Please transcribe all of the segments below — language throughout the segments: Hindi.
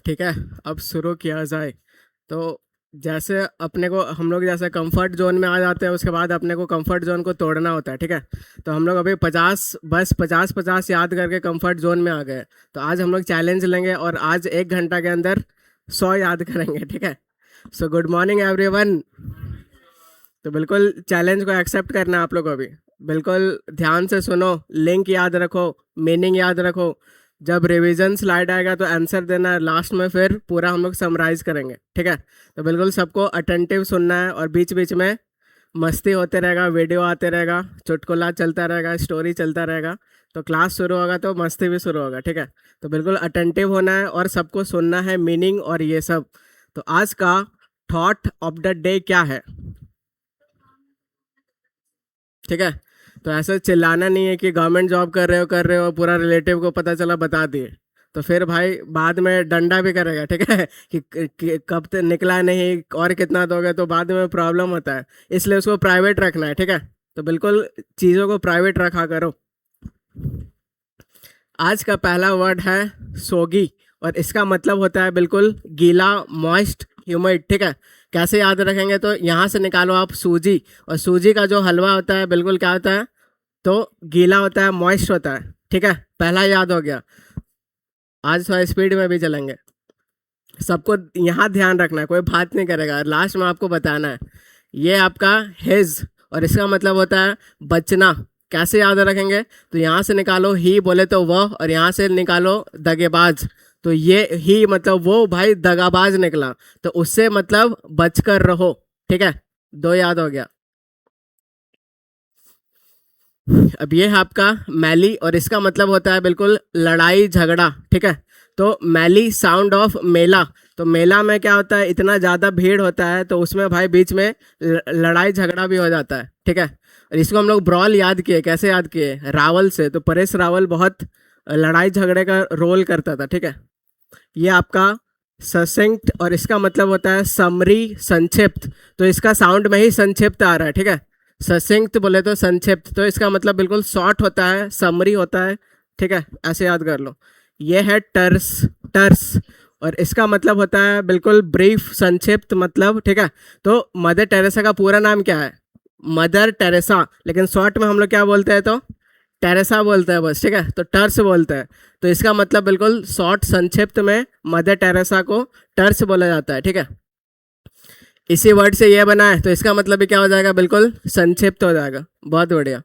ठीक है, अब शुरू किया जाए। तो जैसे अपने को हम लोग जैसे कंफर्ट जोन में आ जाते हैं, उसके बाद अपने को कंफर्ट जोन को तोड़ना होता है। ठीक है, तो हम लोग अभी 50 याद करके कंफर्ट जोन में आ गए। तो आज हम लोग चैलेंज लेंगे और आज 1 घंटा के अंदर 100 याद करेंगे। ठीक है, सो गुड मॉर्निंग एवरीवन। तो बिल्कुल चैलेंज को एक्सेप्ट करना है आप लोग को अभी। बिल्कुल ध्यान से सुनो, लिंक याद रखो, मीनिंग याद रखो। जब रिवीजन स्लाइड आएगा तो आंसर देना है लास्ट में, फिर पूरा हम लोग समराइज करेंगे। ठीक है, तो बिल्कुल सबको अटेंटिव सुनना है और बीच बीच में मस्ती होते रहेगा, वीडियो आते रहेगा, चुटकुला चलता रहेगा, स्टोरी चलता रहेगा। तो क्लास शुरू होगा तो मस्ती भी शुरू होगा। ठीक है, तो बिल्कुल अटेंटिव होना है और सबको सुनना है, मीनिंग और ये सब। तो आज का थॉट ऑफ द डे क्या है? ठीक है, तो ऐसे चिल्लाना नहीं है कि गवर्नमेंट जॉब कर रहे हो, पूरा रिलेटिव को पता चला बता दिए तो फिर भाई बाद में डंडा भी करेगा। ठीक है कि कब तक निकला नहीं और कितना दोगे, तो बाद में प्रॉब्लम होता है। इसलिए उसको प्राइवेट रखना है। ठीक है, तो बिल्कुल चीज़ों को प्राइवेट रखा करो। आज का पहला वर्ड है सोगी और इसका मतलब होता है बिल्कुल गीला, मॉइस्ट, ह्यूमिड। ठीक है, कैसे याद रखेंगे? तो यहाँ से निकालो आप सूजी, और सूजी का जो हलवा होता है बिल्कुल क्या होता है? तो गीला होता है, मॉइस्ट होता है। ठीक है, पहला याद हो गया। आज थोड़ा स्पीड में भी चलेंगे, सबको यहाँ ध्यान रखना है, कोई बात नहीं करेगा, लास्ट में आपको बताना है। ये आपका हिज और इसका मतलब होता है बचना। कैसे याद रखेंगे? तो यहाँ से निकालो ही बोले तो वह, और यहाँ से निकालो दगेबाज। तो ये ही मतलब वो भाई दगाबाज निकला, तो उससे मतलब बचकर रहो। ठीक है, 2 याद हो गया। अब ये है आपका मैली और इसका मतलब होता है बिल्कुल लड़ाई झगड़ा। ठीक है, तो मैली साउंड ऑफ मेला। तो मेला में क्या होता है? इतना ज़्यादा भीड़ होता है तो उसमें भाई बीच में लड़ाई झगड़ा भी हो जाता है। ठीक है, और इसको हम लोग ब्रॉल याद किए। कैसे याद किए? रावल से। तो परेश रावल बहुत लड़ाई झगड़े का रोल करता था। ठीक है, ये आपका ससेंक्ट और इसका मतलब होता है समरी, संक्षिप्त। तो इसका साउंड में ही संक्षिप्त आ रहा है। ठीक है, ससेंक्ट बोले तो संक्षिप्त, तो इसका मतलब बिल्कुल शॉर्ट होता है, समरी होता है। ठीक है, ऐसे याद कर लो। ये है टर्स, टर्स और इसका मतलब होता है बिल्कुल ब्रीफ, संक्षिप्त मतलब। ठीक है, तो मदर टेरेसा का पूरा नाम क्या है? मदर टेरेसा, लेकिन शॉर्ट में हम लोग क्या बोलते हैं? तो टेरेसा बोलते हैं बस। ठीक है, तो टर्स बोलते हैं। तो इसका मतलब बिल्कुल शॉर्ट, संक्षिप्त में मदर टेरेसा को टर्स बोला जाता है। ठीक है, इसी वर्ड से ये बना है तो इसका मतलब भी क्या हो जाएगा? बिल्कुल संक्षिप्त हो जाएगा। बहुत बढ़िया।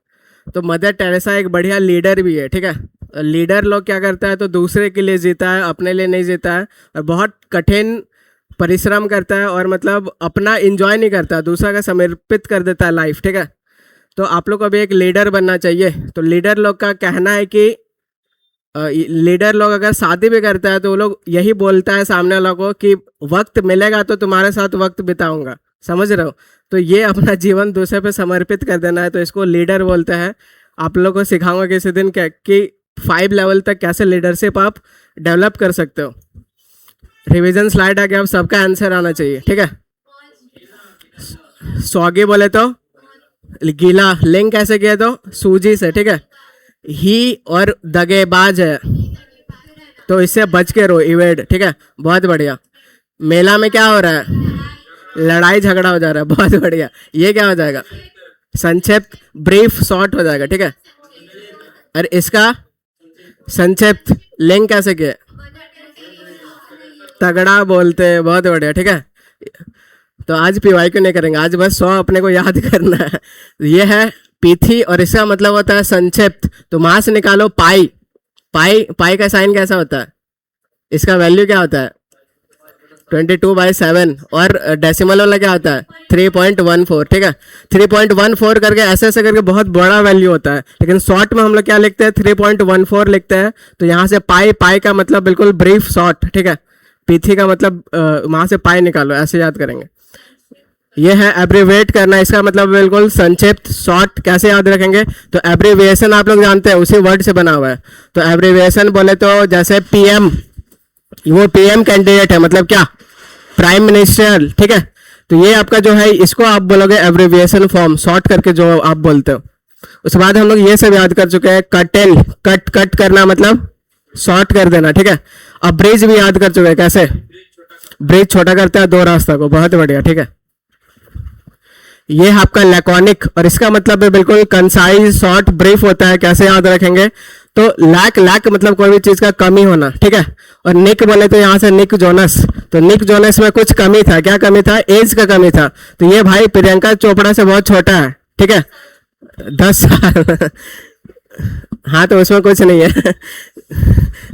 तो मदर टेरेसा एक बढ़िया लीडर भी है। ठीक है, लीडर लोग क्या करता है? तो दूसरे के लिए जीता है, अपने लिए नहीं जीता है, और बहुत कठिन परिश्रम करता है और मतलब अपना इंजॉय नहीं करता, दूसरा का समर्पित कर देता है लाइफ। ठीक है, तो आप लोग को भी एक लीडर बनना चाहिए। तो लीडर लोग का कहना है कि लीडर लोग अगर शादी भी करता है तो वो लोग यही बोलता है सामने वालों को कि वक्त मिलेगा तो तुम्हारे साथ वक्त बिताऊंगा। समझ रहे हो? तो ये अपना जीवन दूसरे पे समर्पित कर देना है, तो इसको लीडर बोलते हैं। आप लोगों को सिखाऊंगा किसी दिन क्या कि 5 लेवल तक कैसे लीडरशिप आप डेवलप कर सकते हो। रिवीजन स्लाइड आ गया, अब सबका आंसर आना चाहिए। ठीक है, सौगी बोले तो गीला, लिंक कैसे किया? तो सूजी से। ठीक है, ही और दगेबाज है तो इससे बच के रहो, इवेड। ठीक है, बहुत बढ़िया। मेला में क्या हो रहा है? लड़ाई झगड़ा हो जा रहा है। बहुत बढ़िया। ये क्या हो जाएगा? संक्षिप्त, ब्रीफ, शॉर्ट हो जाएगा। ठीक है, और इसका संक्षिप्त लिंक कैसे किया? तगड़ा बोलते हैं। बहुत बढ़िया। ठीक है, तो आज पीवाई क्यों नहीं करेंगे, आज बस 100 अपने को याद करना है। ये है पीथी और इसका मतलब होता है संक्षिप्त। तो वहां से निकालो पाई। पाई, पाई का साइन कैसा होता है? इसका वैल्यू क्या होता है? 22/7 और डेसिमल वाला क्या होता है? 3.14। ठीक है, 3.14 करके ऐसे ऐसे करके बहुत बड़ा वैल्यू होता है, लेकिन शॉर्ट में हम लोग क्या लिखते हैं? 3.14 लिखते हैं। तो यहाँ से पाई, पाई का मतलब बिल्कुल ब्रीफ, शॉर्ट। ठीक है, पीथी का मतलब वहां से पाई निकालो, ऐसे याद करेंगे। ये है एब्रीवेट करना, इसका मतलब बिल्कुल संक्षिप्त, शॉर्ट। कैसे याद रखेंगे? तो एब्रीविएशन आप लोग जानते हैं, उसी वर्ड से बना हुआ है। तो एब्रीविएशन बोले तो जैसे पीएम, वो पीएम कैंडिडेट है, मतलब क्या? Prime minister. ठीक है, तो ये आपका जो है इसको आप बोलोगे एब्रीविएशन फॉर्म, शॉर्ट करके जो आप बोलते हो। उसके बाद हम लोग ये सब याद कर चुके हैं। कट एंड, कट, कट करना मतलब शॉर्ट कर देना, ठीक है। अब ब्रिज भी याद कर चुके हैं, कैसे ब्रिज छोटा करता है दो रास्ता को, बहुत बढ़िया, ठीक है। ये है आपका लैकोनिक, और इसका मतलब है बिल्कुल कंसाइज, शॉर्ट, ब्रीफ होता है। कैसे याद रखेंगे, तो लैक, लैक मतलब कोई भी चीज का कमी होना, ठीक है। और निक बोले तो यहाँ से निक जोनस, तो निक जोनस में कुछ कमी था, क्या कमी था, एज का कमी था। तो ये भाई प्रियंका चोपड़ा से बहुत छोटा है, ठीक है, 10 साल। हाँ तो उसमें कुछ नहीं है,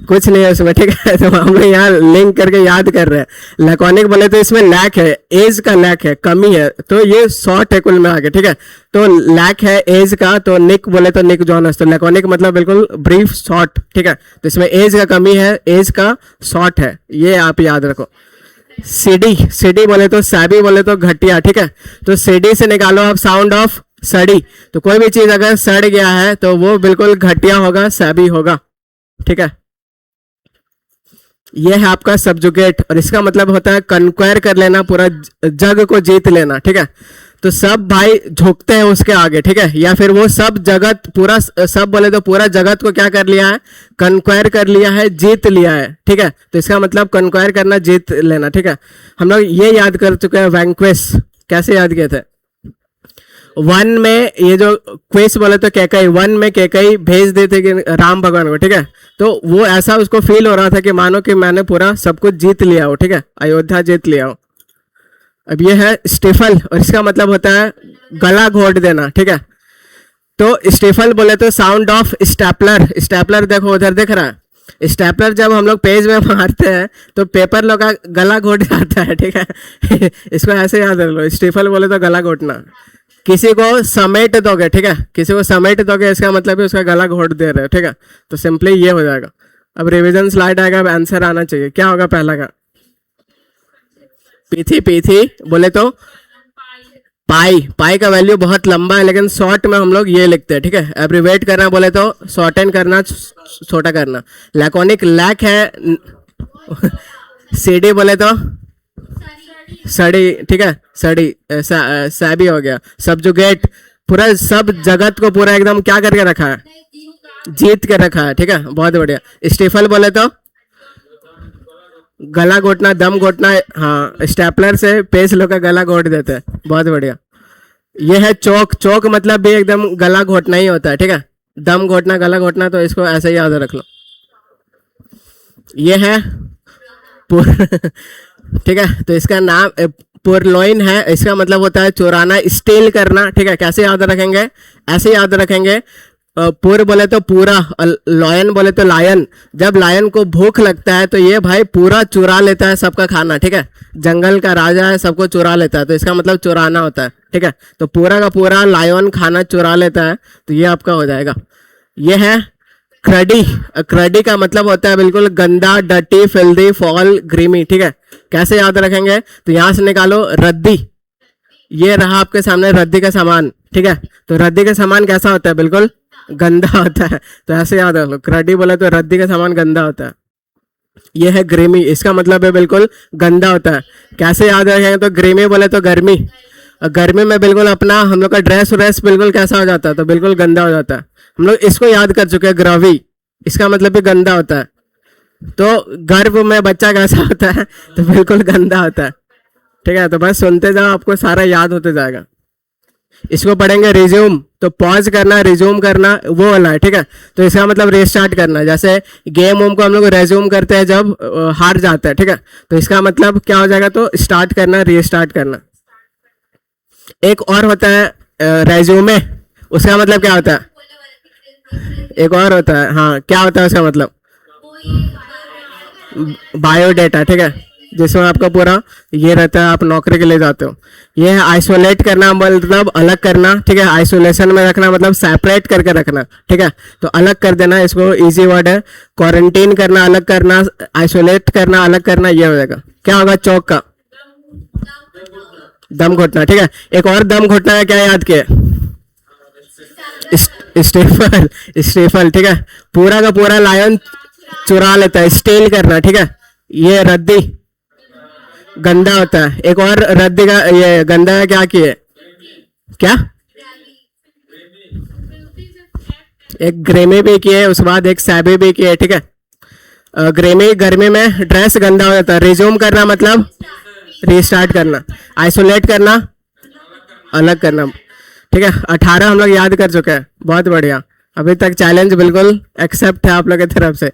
कुछ नहीं है उसमें, ठीक है। तो हम लोग यहाँ लिंक करके याद कर रहे हैं। लैकोनिक बोले तो इसमें लैक है, एज का लैक है, कमी है, तो ये शॉर्ट है कुल में आगे, ठीक है। तो लैक है एज का, तो निक बोले तो निक जोनस, तो लैकोनिक मतलब बिल्कुल ब्रीफ, शॉर्ट, ठीक है। तो इसमें एज का कमी है, एज का शॉर्ट है, ये आप याद रखो। सीडी, सीडी बोले तो सैबी बोले तो घटिया, ठीक है। तो सीडी से निकालो आप साउंड ऑफ सड़ी, तो कोई भी चीज अगर सड़ गया है तो वो बिल्कुल घटिया होगा, सैबी होगा, ठीक है। ये है आपका सब्जुगेट, और इसका मतलब होता है कन्क्वायर कर लेना, पूरा जग को जीत लेना, ठीक है। तो सब भाई झुकते हैं उसके आगे, ठीक है, या फिर वो सब जगत, पूरा सब बोले तो पूरा जगत को क्या कर लिया है, कन्क्वायर कर लिया है, जीत लिया है, ठीक है। तो इसका मतलब कन्क्वायर करना, जीत लेना, ठीक है। हम लोग ये याद कर चुके हैं वैंक्वेश, कैसे याद किए थे। वन में ये जो क्वेश्चन बोले तो कैकई, वन में कैकई भेज देते कि राम भगवान को, ठीक है। तो वो ऐसा उसको फील हो रहा था कि मानो कि मैंने पूरा सब कुछ जीत लिया हो, ठीक है, अयोध्या जीत लिया हो। अब ये है स्टिफल, और इसका मतलब होता है गला घोट देना, ठीक है। तो स्टिफल बोले तो साउंड ऑफ स्टेपलर, स्टेपलर देखो उधर दिख रहा है, स्टेपलर जब हम लोग पेज में मारते हैं तो पेपर लोग का गला घोट जाता है, ठीक है। इसको ऐसे याद रख लो, स्टिफल बोले तो गला घोटना। किसी को समेट दोगे, ठीक है, किसी को समेट दोगे, इसका मतलब है उसका गला घोट दे रहे हो, ठीक है। तो सिंपली ये हो जाएगा। अब रिवीजन स्लाइड आएगा, अब आंसर आना चाहिए, क्या होगा पहला का, पीथी, पीथी बोले तो पाई, पाई का वैल्यू बहुत लंबा है, लेकिन शॉर्ट में हम लोग ये लिखते हैं, ठीक है। एब्रीवेट करना बोले तो शॉर्टन करना, छोटा करना। लैकोनिक लैक है, सीडी बोले तो सड़ी, ठीक है, सड़ी, सैबी हो गया। सब्जुगेट पूरा सब जगत को पूरा एकदम क्या करके रखा है, जीत के रखा है, ठीक है, बहुत बढ़िया। स्टीफल बोले तो गला घोटना, दम घोटना, हाँ, स्टेपलर से पेज लोग का गला घोट देते हैं, बहुत बढ़िया। ये है चौक, चौक मतलब भी एकदम गला घोटना ही होता है, ठीक है, दम घोटना, गला घोटना, तो इसको ऐसे ही याद रख लो। ये है ठीक है, तो इसका नाम पुरलोइन है, इसका मतलब होता है चुराना, स्टील करना, ठीक है। कैसे याद रखेंगे, ऐसे याद रखेंगे। पुर बोले तो पूरा, लॉयन बोले तो लायन, जब लायन को भूख लगता है तो ये भाई पूरा चुरा लेता है सबका खाना, ठीक है, जंगल का राजा है, सबको चुरा लेता है, तो इसका मतलब चुराना होता है, ठीक है। तो पूरा का पूरा लायन खाना चुरा लेता है, तो ये आपका हो जाएगा। ये है क्रडी, क्रडी का मतलब होता है बिल्कुल गंदा, डटी, फिल्दी, फॉल, ग्रीमी, ठीक है। कैसे याद रखेंगे, तो यहां से निकालो रद्दी, ये रहा आपके सामने रद्दी का सामान, ठीक है। तो रद्दी का सामान कैसा होता है, बिल्कुल गंदा होता है, तो ऐसे याद रख लो, क्रडी बोले तो रद्दी का सामान गंदा होता है। ये है ग्रीमी, इसका मतलब है बिल्कुल गंदा होता है। कैसे याद रखेंगे, तो ग्रीमी बोले तो गर्मी, गर्मी में बिल्कुल अपना हम लोग का ड्रेस व्रेस बिल्कुल कैसा हो जाता है, तो बिल्कुल गंदा हो जाता है। हम लोग इसको याद कर चुके हैं, ग्रवी, इसका मतलब भी गंदा होता है। तो गर्भ में बच्चा कैसा होता है, तो बिल्कुल गंदा होता है, ठीक है। तो बस सुनते जाओ, आपको सारा याद होते जाएगा। इसको पढ़ेंगे रिज्यूम, तो पॉज करना, रिज्यूम करना, वो वाला है, ठीक है। तो इसका मतलब रीस्टार्ट करना, जैसे गेम वूम को हम लोग रेज्यूम करते हैं जब हार जाता है, ठीक है। तो इसका मतलब क्या हो जाएगा, तो स्टार्ट करना, रीस्टार्ट करना। एक और होता है रेज्यूमे, उसका मतलब क्या होता है, एक और होता है, हाँ, क्या होता है उसका मतलब, बायोडेटा, ठीक है, जिसमें आपका पूरा ये रहता है, आप नौकरी के लिए जाते हो। ये है आइसोलेट करना, मतलब अलग करना, ठीक है। आइसोलेशन में रखना मतलब सेपरेट करके रखना, ठीक है। तो अलग कर देना, इसको इजी वर्ड है। क्वारंटीन करना, अलग करना, आइसोलेट करना, अलग करना, ये हो जाएगा। क्या होगा चौक का, दम घोटना, ठीक है। एक और दम घोटना है, क्या याद किया, स्टेफल, स्टेफल, ठीक है, पूरा का पूरा लायन चुरा लेता है, स्टेल करना, ठीक है। ये रद्दी गंदा होता है। एक और रद्दी का, ये गंदा है, क्या किए, क्या, एक ग्रेमी भी किए, उसके बाद एक सैबे भी किए, ठीक है। गर्मी गर्मी में ड्रेस गंदा हो जाता है। रिज्यूम करना मतलब रीस्टार्ट करना। आइसोलेट करना अलग करना। ठीक है, 18 हम लोग याद कर चुके हैं, बहुत बढ़िया। अभी तक चैलेंज बिल्कुल एक्सेप्ट है आप लोग की तरफ से।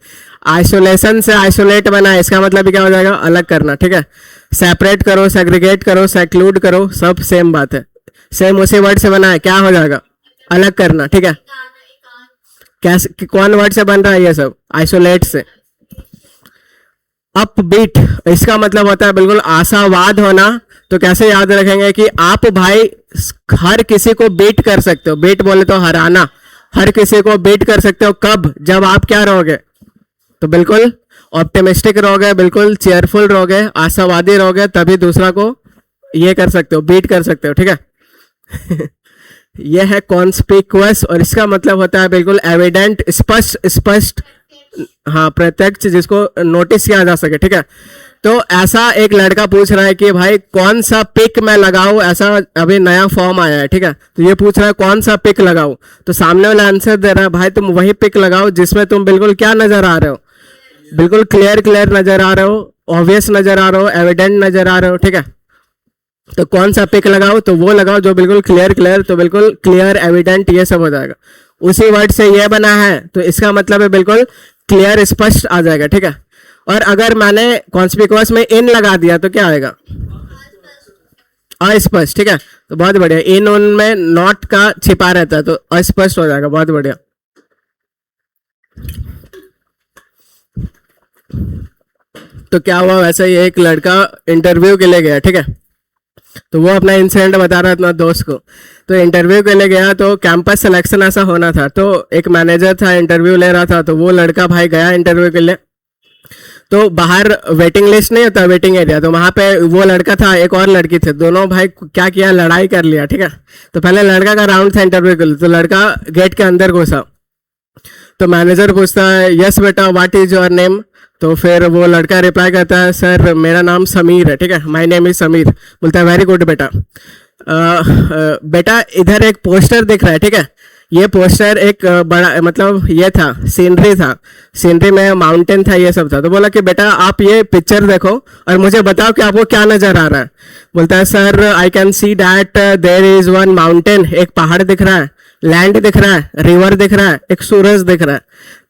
आइसोलेशन से आइसोलेट बना है, इसका मतलब क्या हो जाएगा, अलग करना। ठीक है, सेपरेट करो, सेग्रीगेट करो, सेक्लूड करो, सब सेम बात है, सेम उसी वर्ड से बना है, क्या हो जाएगा, अलग करना। ठीक है, कैसे कौन वर्ड से बन रहा है ये सब, आइसोलेट से। अपबीट, इसका मतलब होता है बिल्कुल आशावाद होना। तो कैसे याद रखेंगे कि आप भाई हर किसी को बीट कर सकते हो। बीट बोले तो हराना, हर किसी को बीट कर सकते हो। कब, जब आप क्या रहोगे, तो बिल्कुल ऑप्टिमिस्टिक रहोगे, बिल्कुल चेयरफुल रहोगे, आशावादी रहोगे, तभी दूसरा को ये कर सकते हो, बीट कर सकते हो। ठीक है ये है कॉन्स्पिक्वस, और इसका मतलब होता है बिल्कुल एविडेंट, स्पष्ट स्पष्ट, हाँ प्रत्यक्ष, जिसको नोटिस किया जा सके। ठीक है, तो ऐसा एक लड़का पूछ रहा है कि भाई कौन सा पिक मैं लगाऊं, ऐसा अभी नया फॉर्म आया है। ठीक है, तो ये पूछ रहा है कौन सा पिक लगाऊं, तो सामने वाला आंसर दे रहा है भाई तुम वही पिक लगाओ जिसमें तुम बिल्कुल क्या नजर आ रहे हो, बिल्कुल क्लियर क्लियर नजर आ रहे हो, ऑब्वियस नजर आ रहे हो, एविडेंट नजर आ रहे हो। ठीक है, तो कौन सा पिक लगाओ, तो वो लगाओ जो बिल्कुल क्लियर क्लियर, तो बिल्कुल क्लियर एविडेंट ये सब हो जाएगा। उसी वर्ड से ये बना है, तो इसका मतलब है बिल्कुल क्लियर स्पष्ट आ जाएगा। ठीक है, और अगर मैंने कॉन्स्पिक्वस में इन लगा दिया तो क्या आएगा, अस्पष्ट। ठीक है, तो बहुत बढ़िया, इन उन में नॉट का छिपा रहता है, तो अस्पष्ट हो जाएगा, बहुत बढ़िया। तो क्या हुआ, वैसे ही एक लड़का इंटरव्यू के लिए गया। ठीक है, तो वो अपना इंसिडेंट बता रहा था अपना दोस्त को। तो इंटरव्यू के लिए गया, तो कैंपस सिलेक्शन ऐसा होना था, तो एक मैनेजर था इंटरव्यू ले रहा था, तो वो लड़का भाई गया इंटरव्यू के लिए। तो बाहर वेटिंग लिस्ट नहीं होता, वेटिंग एरिया, तो वहां पे वो लड़का था, एक और लड़की थे, दोनों भाई क्या किया, लड़ाई कर लिया। ठीक है, तो पहले लड़का का राउंड था इंटरव्यू के लिए, तो लड़का गेट के अंदर घुसा, तो मैनेजर पूछता है यस बेटा व्हाट इज योर नेम, तो फिर वो लड़का रिप्लाई करता है सर मेरा नाम समीर है। ठीक है, माय नेम इज समीर। बोलता है वेरी गुड बेटा। बेटा इधर एक पोस्टर दिख रहा है। ठीक है, ये पोस्टर एक बड़ा मतलब ये था, सीनरी था, सीनरी में माउंटेन था, ये सब था। तो बोला कि बेटा आप ये पिक्चर देखो और मुझे बताओ कि आपको क्या नजर आ रहा है। बोलता है sir I can see that there is one mountain, एक पहाड़ दिख रहा है, लैंड दिख रहा है, रिवर दिख रहा है, एक सूरज दिख रहा है।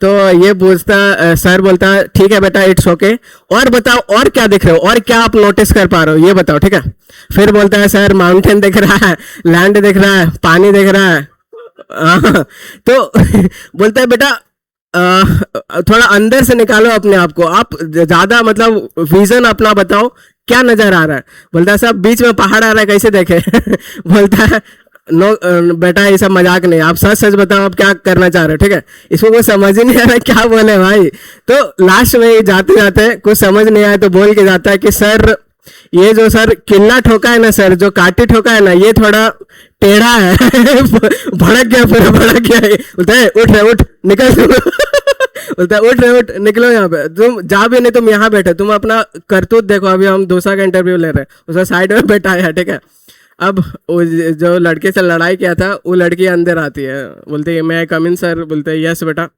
तो ये पूछता सर बोलता है ठीक है बेटा इट्स ओके, और बताओ और क्या दिख रहे हो, और क्या आप नोटिस कर पा रहे हो ये बताओ। ठीक है, फिर बोलता है सर माउंटेन दिख रहा है, लैंड दिख रहा है, पानी दिख रहा है। तो बोलता है बेटा थोड़ा अंदर से निकालो अपने आप को, आप ज्यादा मतलब विजन अपना बताओ क्या नजर आ रहा है। बोलता है साहब बीच में पहाड़ आ रहा है कैसे देखे बोलता है नो बेटा ये सब मजाक नहीं, आप सच सच बताओ आप क्या करना चाह रहे हो। ठीक है, इसको कुछ समझ ही नहीं आ रहा क्या बोले भाई। तो लास्ट में जाते जाते कुछ समझ नहीं आया तो बोल के जाता है कि सर ये जो सर किल्ला ठोका है ना सर, जो काटी ठोका है ना, ये थोड़ा टेढ़ा है भड़क गया, फिर भड़क गया। बोलता है उठ रहे उठ निकल बोलता है उठ रहे उठ निकलो यहाँ पे, तुम जा भी नहीं, तुम यहाँ बैठे, तुम अपना करतूत देखो, अभी हम दूसरा का इंटरव्यू ले रहे हैं, उसका साइड में बैठा है। ठीक है, अब जो लड़के से लड़ाई किया था वो लड़की अंदर आती है, बोलती है मैं कम इन सर, बोलते हैं यस बेटा।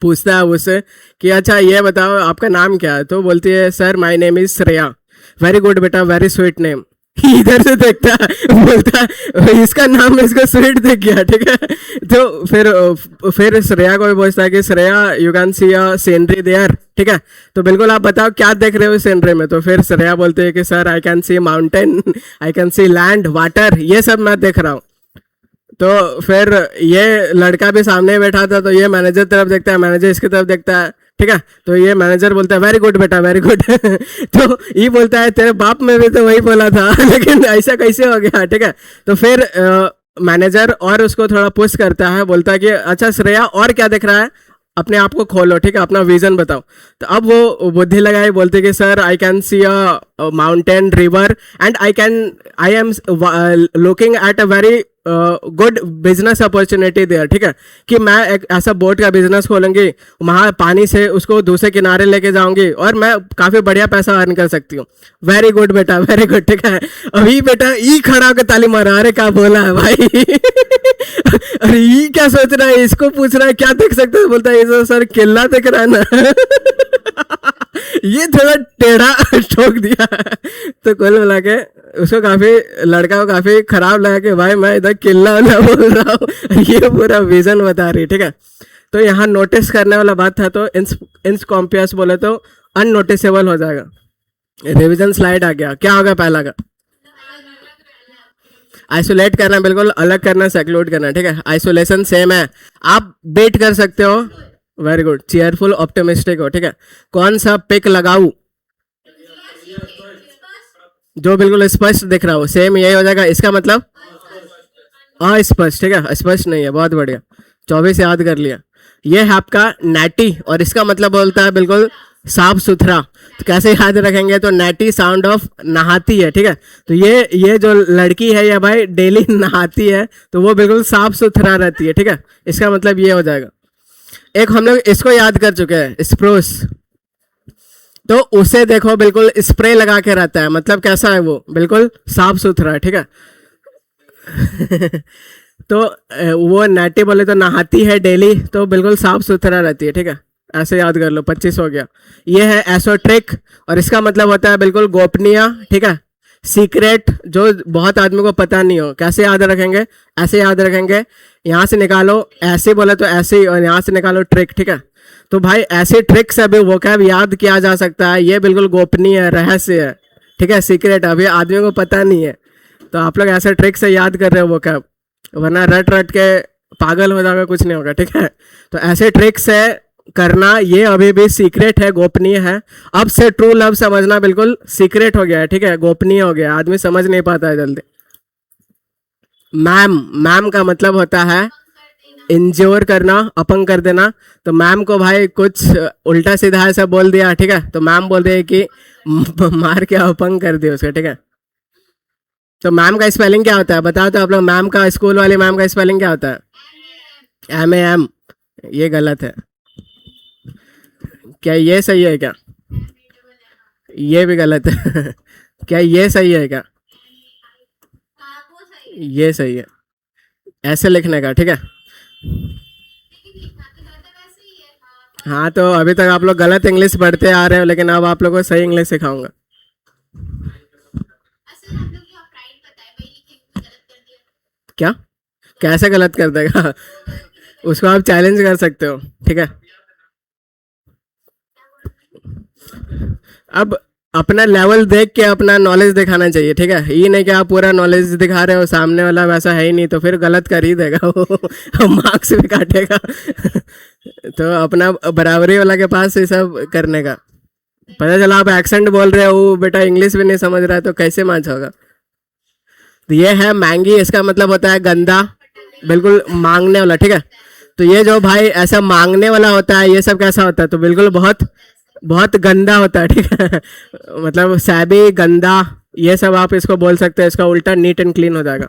पूछता है उससे कि अच्छा ये बताओ आपका नाम क्या है, तो बोलती है sir my name is Shreya. Very good बेटा, वेरी स्वीट नेम। इधर से देखता है, बोलता है इसका नाम इसको स्वीट दिख गया। ठीक है, तो फिर श्रेया को भी पूछता है कि Shreya you can see a scenery there. ठीक है, तो बिल्कुल आप बताओ क्या देख रहे हो सीनरी में। तो फिर श्रेया बोलते है कि sir I can C mountain, I can C land, water, ये सब मैं देख रहा हूँ। तो फिर ये लड़का भी सामने बैठा था, तो ये मैनेजर तरफ देखता है, मैनेजर इसकी तरफ देखता है। ठीक है, तो ये मैनेजर बोलता है वेरी गुड बेटा वेरी गुड तो ये बोलता है तेरे बाप में भी तो वही बोला था लेकिन ऐसा कैसे हो गया। ठीक है, तो फिर मैनेजर और उसको थोड़ा पुश करता है, बोलता है कि अच्छा श्रेया और क्या दिख रहा है, अपने आप को खोलो। ठीक है, अपना विजन बताओ। तो अब वो बुद्धि लगाई, बोलते कि sir I can see a mountain, river and I am looking at a very good business opportunity there. ठीक है, कि मैं एक ऐसा बोट का बिजनेस खोलूंगी, वहां पानी से उसको दूसरे किनारे लेके जाऊंगी और मैं काफी बढ़िया पैसा अर्न कर सकती हूँ। वेरी गुड बेटा वेरी गुड। ठीक है, अभी बेटा ई खड़ा होकर ताली मारा, अरे क्या बोला है भाई अरे ये क्या सोच रहा है, इसको पूछ रहा है क्या देख सकते हो, बोलता है ये तो सर केला देख रहा है ना। ये थोड़ा टेढ़ा ठोक दिया। तो कुल मिला के उसको काफी, लड़का को काफी खराब लगा कि भाई मैं इधर केला ना बोल रहा हूँ, ये पूरा विजन बता रही, ठीक है। तो यहाँ नोटिस करने वाला बात था, तो इनकॉम्पियस बोले तो अननोटिसेबल हो जाएगा। रिवीजन स्लाइड आ गया, क्या होगा पहला का? आइसोलेट करना, बिल्कुल अलग करना, सेक्लूड करना, ठीक है। आइसोलेशन सेम है, आप बेट कर सकते हो। वेरी गुड, चीयरफुल ऑप्टिमिस्टिक हो, ठीक है। कौन सा पिक लगाऊ? जो बिल्कुल स्पष्ट दिख रहा हो, सेम यही हो जाएगा। इसका मतलब अस्पष्ट, ठीक है, स्पष्ट नहीं है, बहुत बढ़िया, 24 याद कर लिया। ये है आपका नैटी, और इसका मतलब बोलता है बिल्कुल साफ सुथरा। तो कैसे याद रखेंगे? तो नैटी साउंड ऑफ नहाती है, ठीक है। तो ये जो लड़की है या भाई डेली नहाती है, तो वो बिल्कुल साफ सुथरा रहती है, ठीक है। इसका मतलब ये हो जाएगा। एक हम लोग इसको याद कर चुके हैं, स्प्रूस। तो उसे देखो बिल्कुल स्प्रे लगा के रहता है, मतलब कैसा है वो? बिल्कुल साफ सुथरा है, ठीक है। तो वो नैटी बोले तो नहाती है डेली, तो बिल्कुल साफ सुथरा रहती है, ठीक है। ऐसे याद कर लो, 25 हो गया। ये है एसोट्रिक, और इसका मतलब होता है बिल्कुल गोपनीय, ठीक है, सीक्रेट, जो बहुत आदमी को पता नहीं हो। कैसे याद रखेंगे? ऐसे याद रखेंगे, यहाँ से निकालो, ऐसे बोले तो ऐसे ही, और यहाँ से निकालो ट्रिक, ठीक है। तो भाई ऐसे ट्रिक से भी वोकैब याद किया जा सकता है। ये बिल्कुल गोपनीय है, रहस्य है, ठीक है, सीक्रेट, अभी आदमी को पता नहीं है। तो आप लोग ऐसे ट्रिक से याद कर रहे हो वोकैब, वरना रट रट के पागल हो जाएगा, कुछ नहीं होगा, ठीक है। तो ऐसे ट्रिक से करना, ये अभी भी सीक्रेट है, गोपनीय है। अब से ट्रू लव समझना बिल्कुल सीक्रेट हो गया है, ठीक है, गोपनीय हो गया, आदमी समझ नहीं पाता है जल्दी। मैम, मैम का मतलब होता है इंज्योर करना, अपंग कर देना। तो मैम को भाई कुछ उल्टा सीधा ऐसा बोल दिया, ठीक है, तो मैम बोल दे कि मार के अपंग कर दिया उसका, ठीक है। तो मैम का स्पेलिंग क्या होता है बताओ तो आप लोग? मैम का, स्कूल वाली मैम का स्पेलिंग क्या होता है? MAM। ये गलत है, क्या ये सही है क्या? ये भी गलत है। क्या ये सही है क्या? ये सही है, ऐसे लिखने का, ठीक है। हाँ, तो अभी तक आप लोग गलत इंग्लिश पढ़ते आ रहे हो, लेकिन अब आप लोग को सही इंग्लिश सिखाऊंगा। क्या? कैसे गलत कर देगा? उसको आप चैलेंज कर सकते हो, ठीक है। अब अपना लेवल देख के अपना नॉलेज दिखाना चाहिए, ठीक है। ये नहीं कि आप पूरा नॉलेज दिखा रहे हो, सामने वाला वैसा है ही नहीं, तो फिर गलत कर ही देगा वो, मार्क्स भी काटेगा। तो अपना बराबरी वाला के पास ये सब करने का। पता चला आप एक्सेंट बोल रहे हो, बेटा इंग्लिश भी नहीं समझ रहा है, तो कैसे मैच होगा? तो ये है मैंगी, इसका मतलब होता है गंदा, बिल्कुल मांगने वाला, ठीक है। तो ये जो भाई ऐसा मांगने वाला होता है, ये सब कैसा होता है? तो बिल्कुल बहुत बहुत गंदा होता है, ठीक है। मतलब सैबी, गंदा, ये सब आप इसको बोल सकते हैं। इसका उल्टा नीट एंड क्लीन हो जाएगा।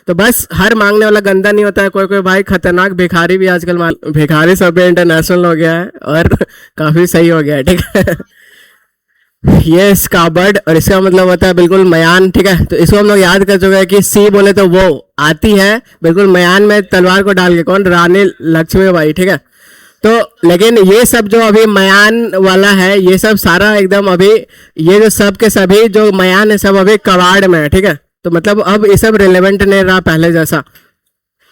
तो बस हर मांगने वाला गंदा नहीं होता है, कोई कोई भाई खतरनाक भिखारी भी आजकल, भिखारी सब भी इंटरनेशनल हो गया है और काफी सही हो गया है, ठीक है। ये स्काबर्ड, और इसका मतलब होता है बिल्कुल मयान, ठीक है। तो इसको हम लोग याद कर चुके हैं कि सी बोले तो वो आती है बिल्कुल मयान में तलवार को डाल के, कौन? रानी लक्ष्मीबाई, ठीक है। तो लेकिन ये सब जो अभी मयान वाला है, ये सब सारा एकदम अभी, ये जो सब के सभी जो मयान है सब अभी कबाड़ में है, ठीक है। तो मतलब अब ये सब रिलेवेंट नहीं रहा पहले जैसा।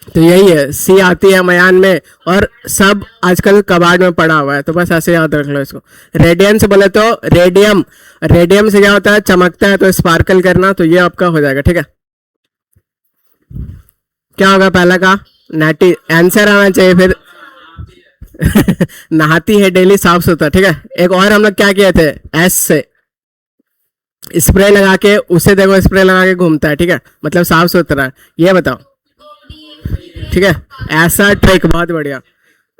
तो यही है, सी आती है मयान में और सब आजकल कबाड़ में पड़ा हुआ है। तो बस ऐसे याद रख लो इसको। रेडियंस बोले तो रेडियम, रेडियम से क्या होता है? चमकता है, तो स्पार्कल करना, तो ये आपका हो जाएगा, ठीक है। क्या होगा पहला का? नैटी आंसर आना चाहिए फिर। नहाती है डेली, साफ सुथरा, ठीक है। एक और हम लोग क्या किए थे? एस से स्प्रे लगा के, उसे देखो स्प्रे लगा के घूमता है, ठीक है, मतलब साफ सुथरा। ये बताओ, ठीक है, ऐसा ट्रिक, बहुत बढ़िया।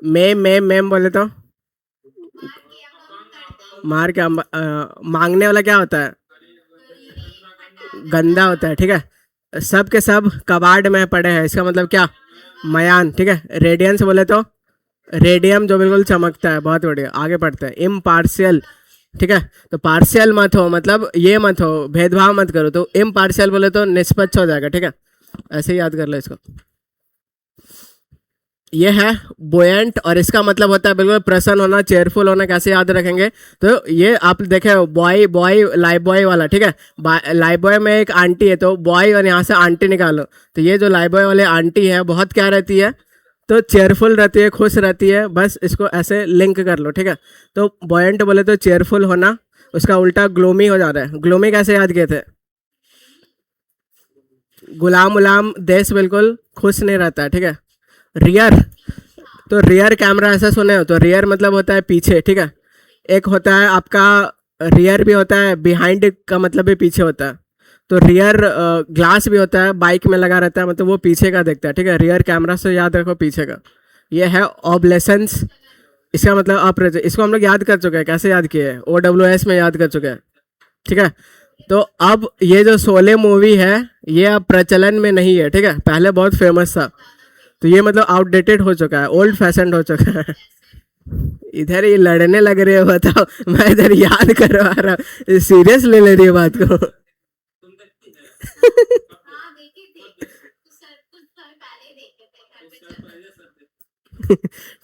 मेम बोले तो मार के मांगने वाला क्या होता है? गंदा होता है, ठीक है। सब के सब कबाड़ में पड़े हैं, इसका मतलब क्या? मयान, ठीक है। रेडियंस बोले तो रेडियम, जो बिल्कुल चमकता है, बहुत बढ़िया। आगे पढ़ते हैं। इम्पार्शियल, ठीक है। तो पार्शियल मत हो, मतलब ये मत हो, भेदभाव मत करो। तो इम्पार्शियल बोले तो निष्पक्ष हो जाएगा, ठीक है। ऐसे ही याद कर लो इसको। ये है बोयंट और इसका मतलब होता है बिल्कुल प्रसन्न होना, चेयरफुल होना। कैसे याद रखेंगे? तो ये आप देखे बॉय बॉय लाइफ बॉय वाला, ठीक है। लाइफ बॉय में एक आंटी है तो बॉय और यहाँ से आंटी निकालो, तो ये जो लाइफ बॉय वाले आंटी है बहुत क्या रहती है? तो चेयरफुल रहती है, खुश रहती है। बस इसको ऐसे लिंक कर लो, ठीक है। तो बॉयंट बोले तो चेयरफुल होना, उसका उल्टा ग्लोमी हो जा रहा है। ग्लोमी कैसे याद किए थे? गुलाम उलाम देश बिल्कुल खुश नहीं रहता है, ठीक है। रियर, तो रियर कैमरा ऐसा सुने हो तो रियर मतलब होता है पीछे, ठीक है। एक होता है आपका रियर भी होता है, बिहाइंड का मतलब भी पीछे होता है। तो रियर ग्लास भी होता है, बाइक में लगा रहता है, मतलब वो पीछे का देखता है, ठीक है। रियर कैमरा से याद रखो पीछे का। ये है ऑब्लेसेंस, इसका मतलब अप्रचलन। इसको हम लोग याद कर चुके हैं। कैसे याद किए हैं? OWS में याद कर चुके हैं, ठीक है। तो अब ये जो शोले मूवी है ये अब प्रचलन में नहीं है, ठीक है। पहले बहुत फेमस था, तो ये मतलब आउटडेटेड हो चुका है, ओल्ड फैशन हो चुका है। इधर ये लड़ने लग रही है, बताओ। मैं इधर याद करवा रहा हूँ, सीरियस ले रही है बात को।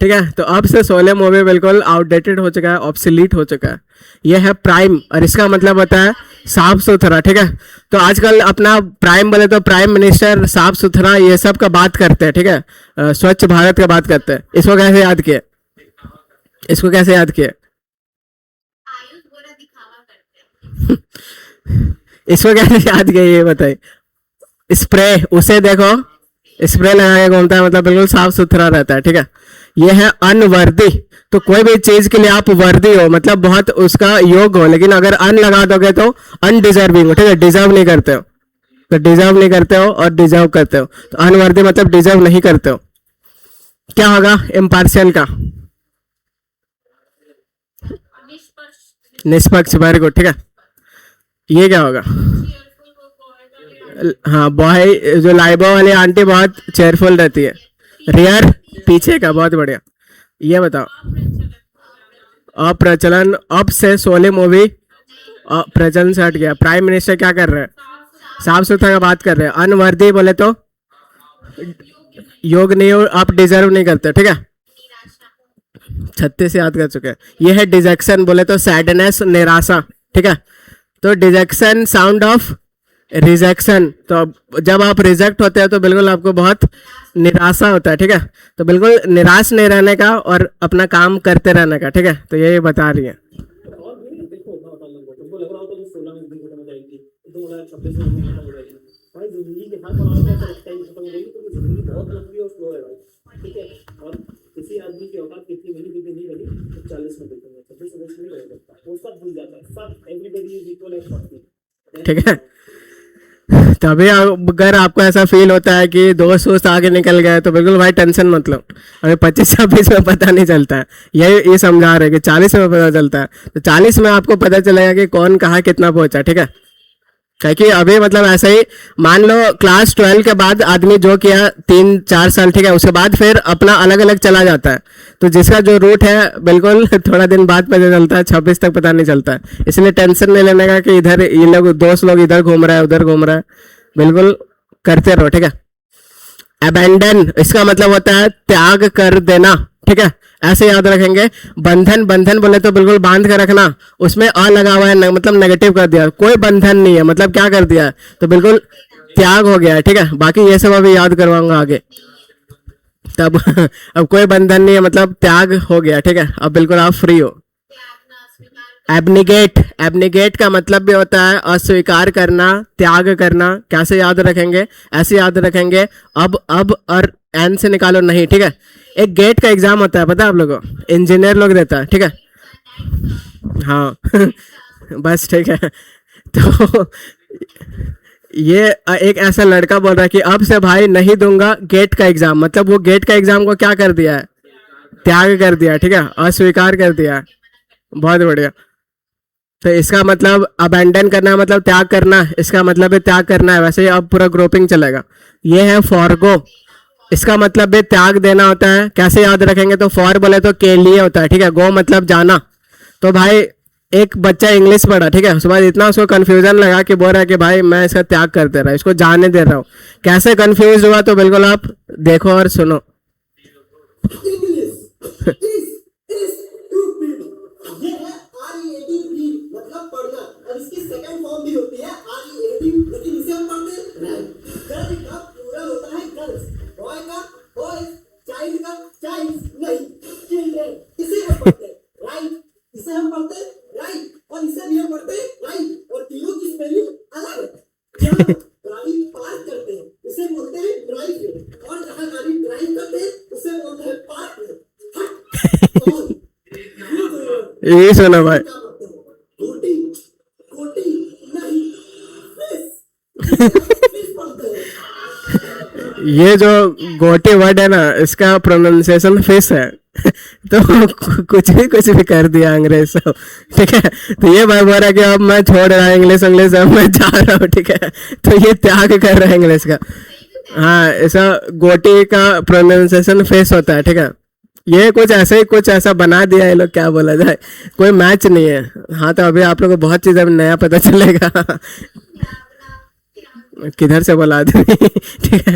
ठीक है। तो अब से शोले मूवी बिल्कुल आउटडेटेड हो चुका है, ऑब्सोलीट हो चुका है। ये है प्राइम और इसका मतलब होता है साफ सुथरा, ठीक है। तो आजकल अपना प्राइम बोले तो प्राइम मिनिस्टर साफ सुथरा ये सब का बात करते हैं, ठीक है। स्वच्छ भारत का बात करते हैं। इसको कैसे याद किए? इसको कैसे याद किए? इसको कैसे याद किए ये बताइए? स्प्रे, उसे देखो स्प्रे लगा के घूमता है, मतलब बिल्कुल साफ सुथरा रहता है, ठीक है। ये है अनवर्दी, तो कोई भी चीज के लिए आप वर्दी हो मतलब बहुत उसका योग हो, लेकिन अगर अन लगा दोगे तो अनडिजर्विंग हो, ठीक है। डिजर्व नहीं करते हो, तो डिजर्व नहीं करते हो और डिजर्व करते हो, तो अनवर्दी मतलब डिजर्व नहीं करते हो। क्या होगा इम्पार्शियल का? निष्पक्ष, वेरी गुड, ठीक है। ये क्या होगा? हाँ, बॉय जो लाइबो वाली आंटी बहुत चेयरफुल रहती है। रियर पीछे का, बहुत बढ़िया। ये बताओ अप्रचलन, अब से शोले मूवी प्रचलन से हट गया। प्राइम मिनिस्टर क्या कर रहे हैं? साफ सुथरा का बात कर रहे हैं। अनवर्दी बोले तो योग नहीं हो, आप डिजर्व नहीं करते, ठीक है। 36 से याद कर चुके हैं। ये है डिजेक्शन, बोले तो सैडनेस, निराशा, ठीक है। तो डिजेक्शन साउंड ऑफ रिजेक्शन, तो जब आप रिजेक्ट होते हैं तो बिल्कुल आपको बहुत निराशा होता है, ठीक है। तो बिल्कुल निराश नहीं रहने का और अपना काम करते रहने का, ठीक है। तो ये बता रही है। ठीक है। तभी अगर आपको ऐसा फील होता है कि दोस्त वोस्त आगे निकल गए तो बिल्कुल भाई टेंशन मत लो। अभी 25-26 में पता नहीं चलता है, ये समझा रहे कि 40 में पता चलता है। तो 40 में आपको पता चलेगा कि कौन कहाँ कितना पहुंचा, ठीक है। कि अभी मतलब ऐसा ही मान लो क्लास 12 के बाद आदमी जो किया 3-4 साल, ठीक है, उसके बाद फिर अपना अलग अलग चला जाता है। तो जिसका जो रूट है बिल्कुल थोड़ा दिन बाद पता चलता है, 26 तक पता नहीं चलता है। इसलिए टेंशन नहीं लेने का कि इधर ये लोग दोस्त लोग इधर घूम रहा है उधर घूम रहा है, बिल्कुल करते रहो, ठीक है। अबेंडन, इसका मतलब होता है त्याग कर देना, ठीक है। ऐसे याद रखेंगे। बंधन, बंधन बोले तो बिल्कुल बांध कर रखना, उसमें अ लगा हुआ है मतलब नेगेटिव कर दिया, कोई बंधन नहीं है मतलब क्या कर दिया, तो बिल्कुल त्याग हो गया है, ठीक है। बाकी ये सब अभी याद करवाऊंगा आगे तब। अब कोई बंधन नहीं है मतलब त्याग हो गया, ठीक है। अब बिल्कुल आप फ्री हो। एबनिगेट, एबनिगेट का मतलब भी होता है अस्वीकार करना, त्याग करना। कैसे याद रखेंगे? ऐसे याद रखेंगे अब और एन से निकालो नहीं, ठीक है। एक गेट का एग्जाम होता है पता है आप लोगों को, इंजीनियर लोग देता है, ठीक है। हाँ बस ठीक है। तो ये एक ऐसा लड़का बोल रहा है कि अब से भाई नहीं दूंगा गेट का एग्जाम, मतलब वो गेट का एग्जाम को क्या कर दिया है? त्याग कर दिया, ठीक है, अस्वीकार कर दिया। बहुत बढ़िया। तो इसका मतलब अबेंडन करना मतलब त्याग करना, इसका मतलब है त्याग करना है। वैसे ही अब पूरा ग्रुपिंग चलेगा। ये है फॉरगो, इसका मतलब भी त्याग देना होता है। कैसे याद रखेंगे? तो फॉर बोले तो के लिए होता है, ठीक है। गो मतलब जाना। तो भाई एक बच्चा इंग्लिश पढ़ा, ठीक है, उसके बाद इतना उसको कंफ्यूजन लगा कि बोल रहा है कि भाई मैं इसका त्याग कर दे रहा हूँ, इसको जाने दे रहा हूँ। कैसे कंफ्यूज हुआ? तो बिल्कुल आप देखो और सुनो। इंग्लिश इस स्टूपिड। ये है READ मतलब पढ़ना। और इसकी सेकंड फॉर्म भी होती है READ, लेकिन इसे हम पढ़ते हैं राइट। गर्ल का प्लूरल होता है गर्ल्स, बॉय का बॉयज, चाइल्ड का चाइल्ड्स, नहीं चिल्ड्रन। इसे हम पढ़ते हैं राइट, इसे हम पढ़ते हैं राइट, और इसे भी हम पढ़ते हैं राइट, और तीनों की स्पेलिंग अलग है। जब गाड़ी पार्क करते हैं उसे बोलते हैं ड्राइव, और जहाँ गाड़ी ड्राइव करते हैं उसे बोलते हैं पार्क। ये सुना भाई। गोटी गोटी नहीं, फिश पढ़ते हैं। ये जो गोटी वर्ड है ना, इसका प्रोनाउंसिएशन फिश है। तो कुछ भी कर दिया अंग्रेज सब, ठीक है। तो ये भाई बोल रहा है कि अब मैं छोड़ रहा हूँ इंग्लिश इंग्लिश, अब मैं जा रहा हूँ, ठीक है। तो ये त्याग कर रहा है इंग्लिश का। हाँ, ऐसा गोटी का प्रोनाउंसिएशन फिश होता है, ठीक है। ये कुछ ऐसा बना दिया ये लोग, क्या बोला जाए, कोई मैच नहीं है। हाँ, तो अभी आप लोगों को बहुत चीज़ नया पता चलेगा। किधर से बोला आदमी, ठीक है।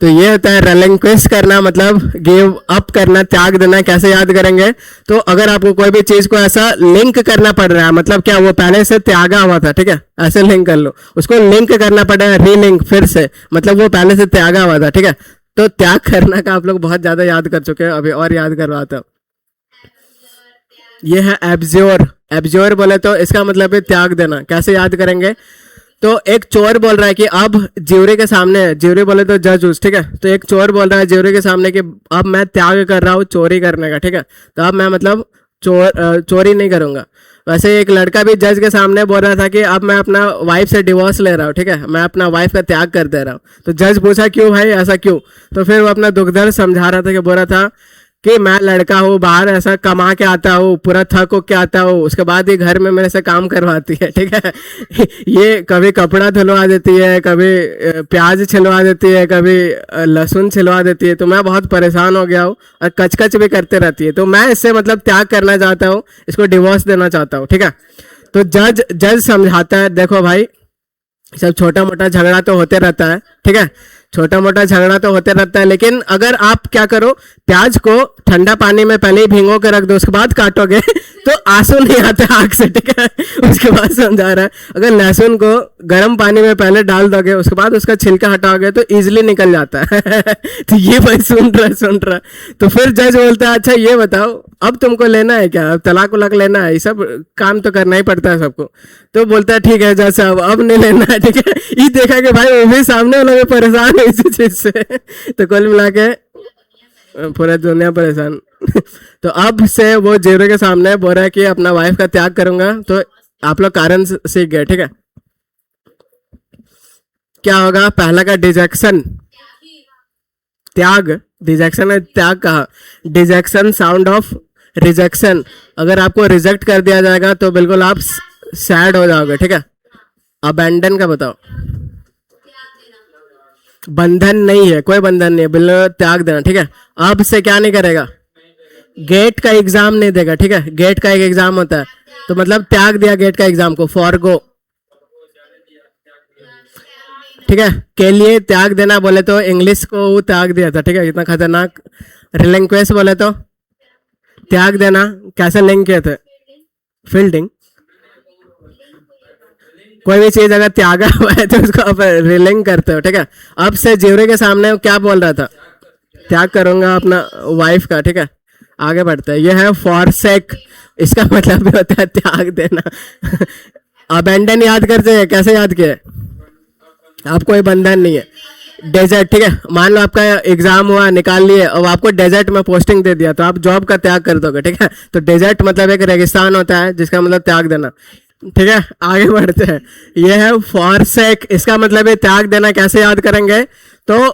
तो ये होता है रिलिंक्विश करना, मतलब गिव अप करना, त्याग देना। कैसे याद करेंगे? तो अगर आपको कोई भी चीज को ऐसा लिंक करना पड़ रहा है, मतलब क्या वो पहले से त्यागा हुआ था, ठीक है, ऐसे लिंक कर लो। उसको लिंक करना पड़ रहा है, रीलिंक फिर से, मतलब वो पहले से त्यागा हुआ था, ठीक है। तो त्याग करना का आप लोग बहुत ज्यादा याद कर चुके हैं, अभी और याद करवाता हूँ। ये है एब्ज्योर। एब्ज्योर बोले तो इसका मतलब है त्याग देना। कैसे याद करेंगे? तो एक चोर बोल रहा है कि अब ज्यूरी के सामने, ज्यूरी बोले तो जज उस, ठीक है। तो एक चोर बोल रहा है ज्यूरी के सामने कि अब मैं त्याग कर रहा हूँ चोरी करने का, ठीक है। तो अब मैं मतलब चोरी नहीं करूंगा। वैसे एक लड़का भी जज के सामने बोल रहा था कि अब मैं अपना वाइफ से डिवोर्स ले रहा हूँ, ठीक है, मैं अपना वाइफ का त्याग कर दे रहा हूँ। तो जज पूछा क्यों भाई, ऐसा क्यों? तो फिर वो अपना दुख दर्द समझा रहा था कि बोल रहा था कि मैं लड़का हूँ, बाहर ऐसा कमा के आता हूँ, पूरा थक के आता हूँ, उसके बाद ही घर में मेरे से काम करवाती है, ठीक है। ये कभी कपड़ा धुलवा देती है, कभी प्याज छिलवा देती है, कभी लहसुन छिलवा देती है। तो मैं बहुत परेशान हो गया हूँ, और कच भी करते रहती है। तो मैं इससे मतलब त्याग करना चाहता हूँ, इसको डिवोर्स देना चाहता हूँ, ठीक है। तो जज समझाता है, देखो भाई सब छोटा मोटा झगड़ा तो होते रहता है, ठीक है, छोटा मोटा झगड़ा तो होते रहता है, लेकिन अगर आप क्या करो, प्याज को ठंडा पानी में पहले ही भिगो के रख दो, उसके बाद काटोगे तो आंसू नहीं आते आग से, ठीक है। उसके बाद समझा रहा है, अगर लहसुन को गर्म पानी में पहले डाल दोगे, उसके बाद उसका छिलका हटाओगे तो इजीली निकल जाता है। तो ये भाई सुन रहा। तो फिर जज बोलता है, अच्छा ये बताओ अब तुमको लेना है क्या, अब तलाक उलाक लेना है, ये सब काम तो करना ही पड़ता है सबको। तो बोलता है ठीक है जज साहब, अब नहीं लेना है, ठीक है। ये देखा कि भाई वो भी सामने वाला भी परेशान है इसी चीज से। तो कुल मिला के पूरा दुनिया परेशान। तो अब से वो जेरो के सामने बोल रहा है कि अपना वाइफ का त्याग करूंगा। तो आप लोग कारण सीख गए, ठीक है। क्या होगा? पहला का डिजेक्शन, त्याग, डिजेक्शन है, त्याग कहा। Detection sound of rejection. अगर आपको रिजेक्ट कर दिया जाएगा तो बिल्कुल आप सैड हो जाओगे, ठीक है। अबैंडन का बताओ। बंधन नहीं है, कोई बंधन नहीं है, बिल्कुल त्याग देना, ठीक है। अब से क्या नहीं करेगा? गेट का एग्जाम नहीं देगा, ठीक है। गेट का एक एग्जाम होता है, तो मतलब त्याग दिया गेट का एग्जाम को, फॉरगो, ठीक है। के लिए त्याग देना बोले तो इंग्लिश को वो त्याग दिया था, ठीक है, इतना खतरनाक। रिलिंक्वेश बोले तो त्याग देना, कैसे लिंक किए थे? फील्डिंग। कोई भी चीज अगर त्यागा हुआ है तो उसको आप रिलिंक करते हो, ठीक है। अब से ज्यूरी के सामने क्या बोल रहा था? त्याग करूंगा अपना वाइफ का, ठीक है। आगे बढ़ते हैं। यह है फॉरसेक, इसका मतलब भी होता है त्याग देना। अबेंडन याद करते हैं, कैसे याद किए? आप कोई बंधन नहीं है। डेजर्ट, ठीक है, मान लो आपका एग्जाम हुआ, निकाल लिए, और आपको डेजर्ट में पोस्टिंग दे दिया, तो आप जॉब का त्याग कर दोगे, ठीक है। तो डेजर्ट मतलब एक रेगिस्तान होता है, जिसका मतलब त्याग देना, ठीक है। आगे बढ़ते हैं। यह है फॉरसेक, इसका मतलब है त्याग देना। कैसे याद करेंगे? तो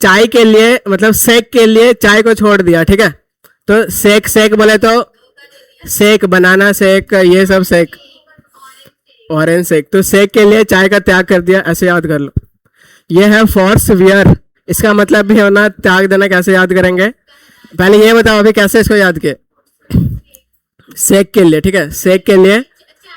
चाय के लिए, मतलब सेक के लिए चाय को छोड़ दिया, ठीक है। तो सेक, सेक बोले तो सेक, बनाना सेक, ये सब सेक, ऑरेंज सेक। तो सेक के लिए चाय का त्याग कर दिया, ऐसे याद कर लो। ये है फोर्स वियर, इसका मतलब भी होना त्याग देना। कैसे याद करेंगे? पहले ये बताओ अभी कैसे इसको याद किए? सेक के लिए, ठीक है, सेक के लिए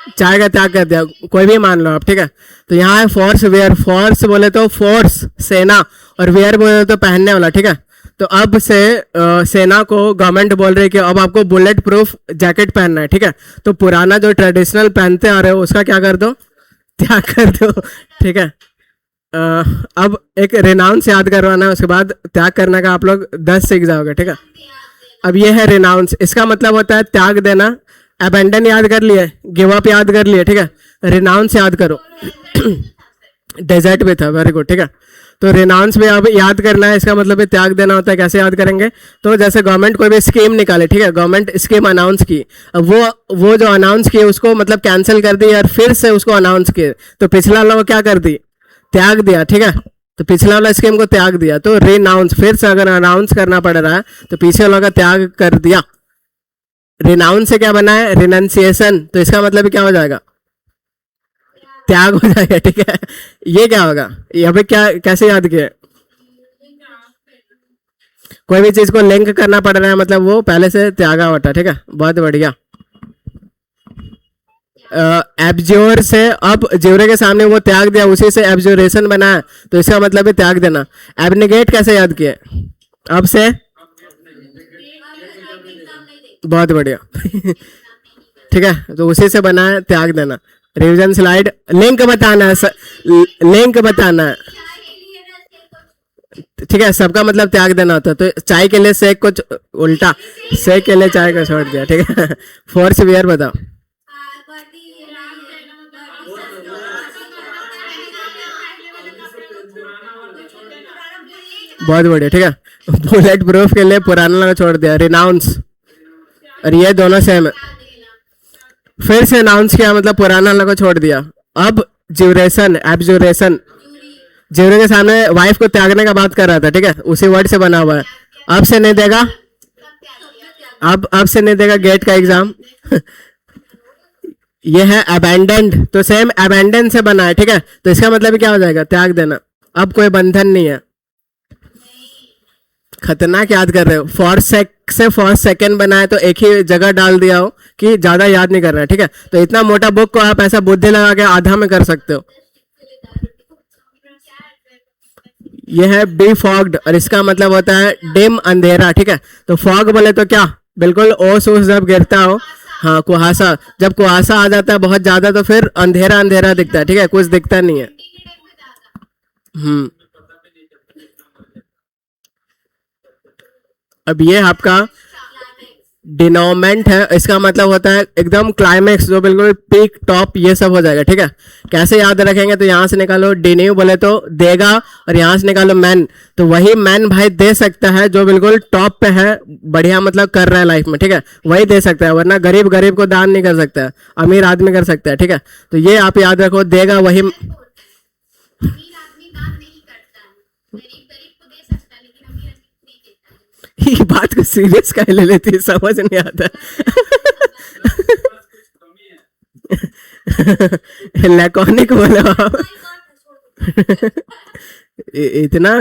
चाय का त्याग कर दिया, कोई भी मान लो आप, ठीक है। तो यहाँ है फोर्स वियर। फोर्स बोले तो फोर्स, सेना, और वियर बोले तो पहनने वाला, ठीक है। तो अब से सेना को गवर्नमेंट बोल रही है कि अब आपको बुलेट प्रूफ जैकेट पहनना है, ठीक है। तो पुराना जो ट्रेडिशनल पहनते आ रहे हो उसका क्या कर दो, त्याग कर दो, ठीक है। अब एक रिनाउंस याद करवाना है, उसके बाद त्याग करने का आप लोग 10 सीख जाओगे, ठीक है। अब ये है रिनाउंस, इसका मतलब होता है त्याग देना। अबेंडन याद कर लिए, गिव अप याद कर लिए, ठीक है। रिनाउंस याद करो, डेजर्ट भी था, वेरी गुड, ठीक है। तो रिनाउंस भी अब याद करना है, इसका मतलब है त्याग देना होता है। कैसे याद करेंगे, तो जैसे गवर्नमेंट कोई भी स्कीम निकाले, ठीक है, गवर्नमेंट स्कीम अनाउंस की, अब वो जो अनाउंस किए उसको मतलब कैंसिल कर दी और फिर से उसको अनाउंस किए, तो पिछला वाला वो क्या कर दी, त्याग दिया, ठीक है। तो पिछला वाला स्कीम को त्याग दिया, तो रिनाउंस, फिर से अगर अनाउंस करना पड़ रहा है तो पीछे वाला का त्याग कर दिया। रिनाउंस से क्या बना है, रिनंसिएशन, तो इसका मतलब क्या हो जाएगा, त्याग हो जाएगा, ठीक है। ये क्या होगा, यहाँ पे क्या कैसे याद किया, कोई भी चीज को लिंक करना पड़ रहा है मतलब वो पहले से त्यागा होता है, ठीक है, बहुत बढ़िया। एब्ज्योर से अब ज्योरे के सामने वो त्याग दिया, उसी से एब्ज्योरेशन बना है, तो इसका मतलब है त्याग देना। एबनिगेट कैसे याद किए, अब से, बहुत बढ़िया ठीक है, तो उसी से बना है त्याग देना। रिवीजन स्लाइड, लिंक बताना है, लिंक बताना है, ठीक है। सबका मतलब त्याग देना होता है, तो चाय के लिए से कुछ उल्टा, से के लिए चाय को छोड़ दिया, ठीक है। फोर्स वियर बताओ, बहुत बढ़िया, ठीक है। बुलेट प्रूफ के लिए पुराना लगा छोड़ दिया, रिनाउंस, और ये दोनों सेम है। फिर से अनाउंस किया मतलब पुराना लगा छोड़ दिया। अब ज्यूरेशन, एब्जुरेशन, ज्यूरे के सामने वाइफ को त्यागने का बात कर रहा था, ठीक है, उसी वर्ड से बना हुआ है। अब से नहीं देगा, अब से नहीं देगा गेट का एग्जाम ये है अबैंडेंड, तो सेम अबैंडन से बना है, ठीक है। तो इसका मतलब क्या हो जाएगा, त्याग देना। अब कोई बंधन नहीं है। खतरनाक याद कर रहे हो, फॉर सेकेंड बना है तो एक ही जगह डाल दिया हो कि ज्यादा याद नहीं करना है, ठीक है। तो इतना मोटा बुक को आप ऐसा बुद्धि लगा के आधा में कर सकते हो। ये है बी फॉग्ड, और इसका मतलब होता है डिम, अंधेरा, ठीक है। तो फॉग बोले तो क्या, बिल्कुल ओस ओस जब गिरता हो, हाँ कुहासा, जब कुहासा आ जाता है बहुत ज्यादा तो फिर अंधेरा अंधेरा दिखता है, ठीक है, कुछ दिखता नहीं है। अब ये आपका डिनोमेंट है, इसका मतलब होता है एकदम क्लाइमेक्स, जो बिल्कुल पीक टॉप, ये सब हो जाएगा, ठीक है। कैसे याद रखेंगे, तो यहाँ से निकालो डिन्यू बोले तो देगा, और यहाँ से निकालो मैन, तो वही मैन भाई दे सकता है जो बिल्कुल टॉप पे है, बढ़िया मतलब कर रहा है लाइफ में, ठीक है, वही दे सकता है, वरना गरीब गरीब को दान नहीं कर सकता है, अमीर आदमी कर सकता है, ठीक है। तो ये आप याद रखो, देगा वही, ये बात को सीरियस कह ले लेती है, समझ नहीं आता लैकोनिक बोलो आप इतना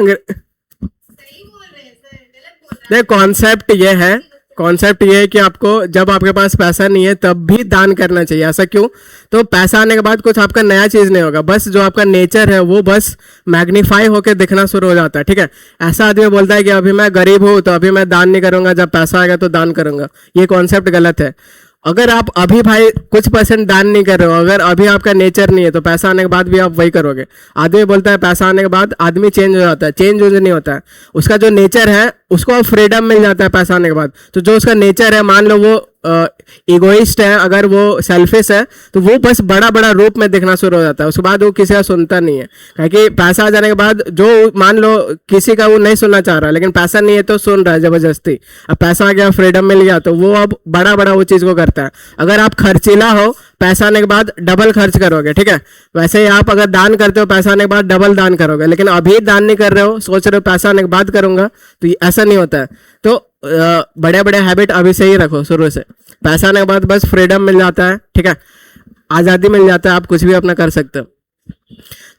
कॉन्सेप्ट ये है, कॉन्सेप्ट ये है कि आपको जब आपके पास पैसा नहीं है तब भी दान करना चाहिए। ऐसा क्यों, तो पैसा आने के बाद कुछ आपका नया चीज नहीं होगा, बस जो आपका नेचर है वो बस मैग्नीफाई होकर दिखना शुरू हो जाता है, ठीक है। ऐसा आदमी बोलता है कि अभी मैं गरीब हूं तो अभी मैं दान नहीं करूंगा, जब पैसा आएगा तो दान करूंगा, ये कॉन्सेप्ट गलत है। अगर आप अभी भाई कुछ परसेंट दान नहीं कर रहे हो, अगर अभी आपका नेचर नहीं है तो पैसा आने के बाद भी आप वही करोगे। आदमी बोलता है पैसा आने के बाद आदमी चेंज हो जाता है, चेंज नहीं होता है, उसका जो नेचर है उसको फ्रीडम मिल जाता है पैसा आने के बाद। तो जो उसका नेचर है, मान लो वो इगोइस्ट है, अगर वो सेल्फिश है तो वो बस बड़ा बड़ा रूप में दिखना शुरू हो जाता है, उसके बाद वो किसी का सुनता नहीं है, क्योंकि पैसा आ जाने के बाद जो मान लो किसी का वो नहीं सुनना चाह रहा, लेकिन पैसा नहीं है तो सुन रहा है जबरदस्ती। अब पैसा आ गया, फ्रीडम मिल गया, तो वो अब बड़ा बड़ा वो चीज को करता है। अगर आप खर्चीला हो, पैसा आने के बाद डबल खर्च करोगे, ठीक है। वैसे ही आप अगर दान करते हो पैसा आने के बाद डबल दान करोगे, लेकिन अभी दान नहीं कर रहे हो, सोच रहे हो पैसा आने के बाद करूंगा, तो ऐसा नहीं होता है। तो बड़े बड़े हैबिट अभी से ही रखो शुरू से, पैसा आने के बाद बस फ्रीडम मिल जाता है, ठीक है, आज़ादी मिल जाता है, आप कुछ भी अपना कर सकते हो।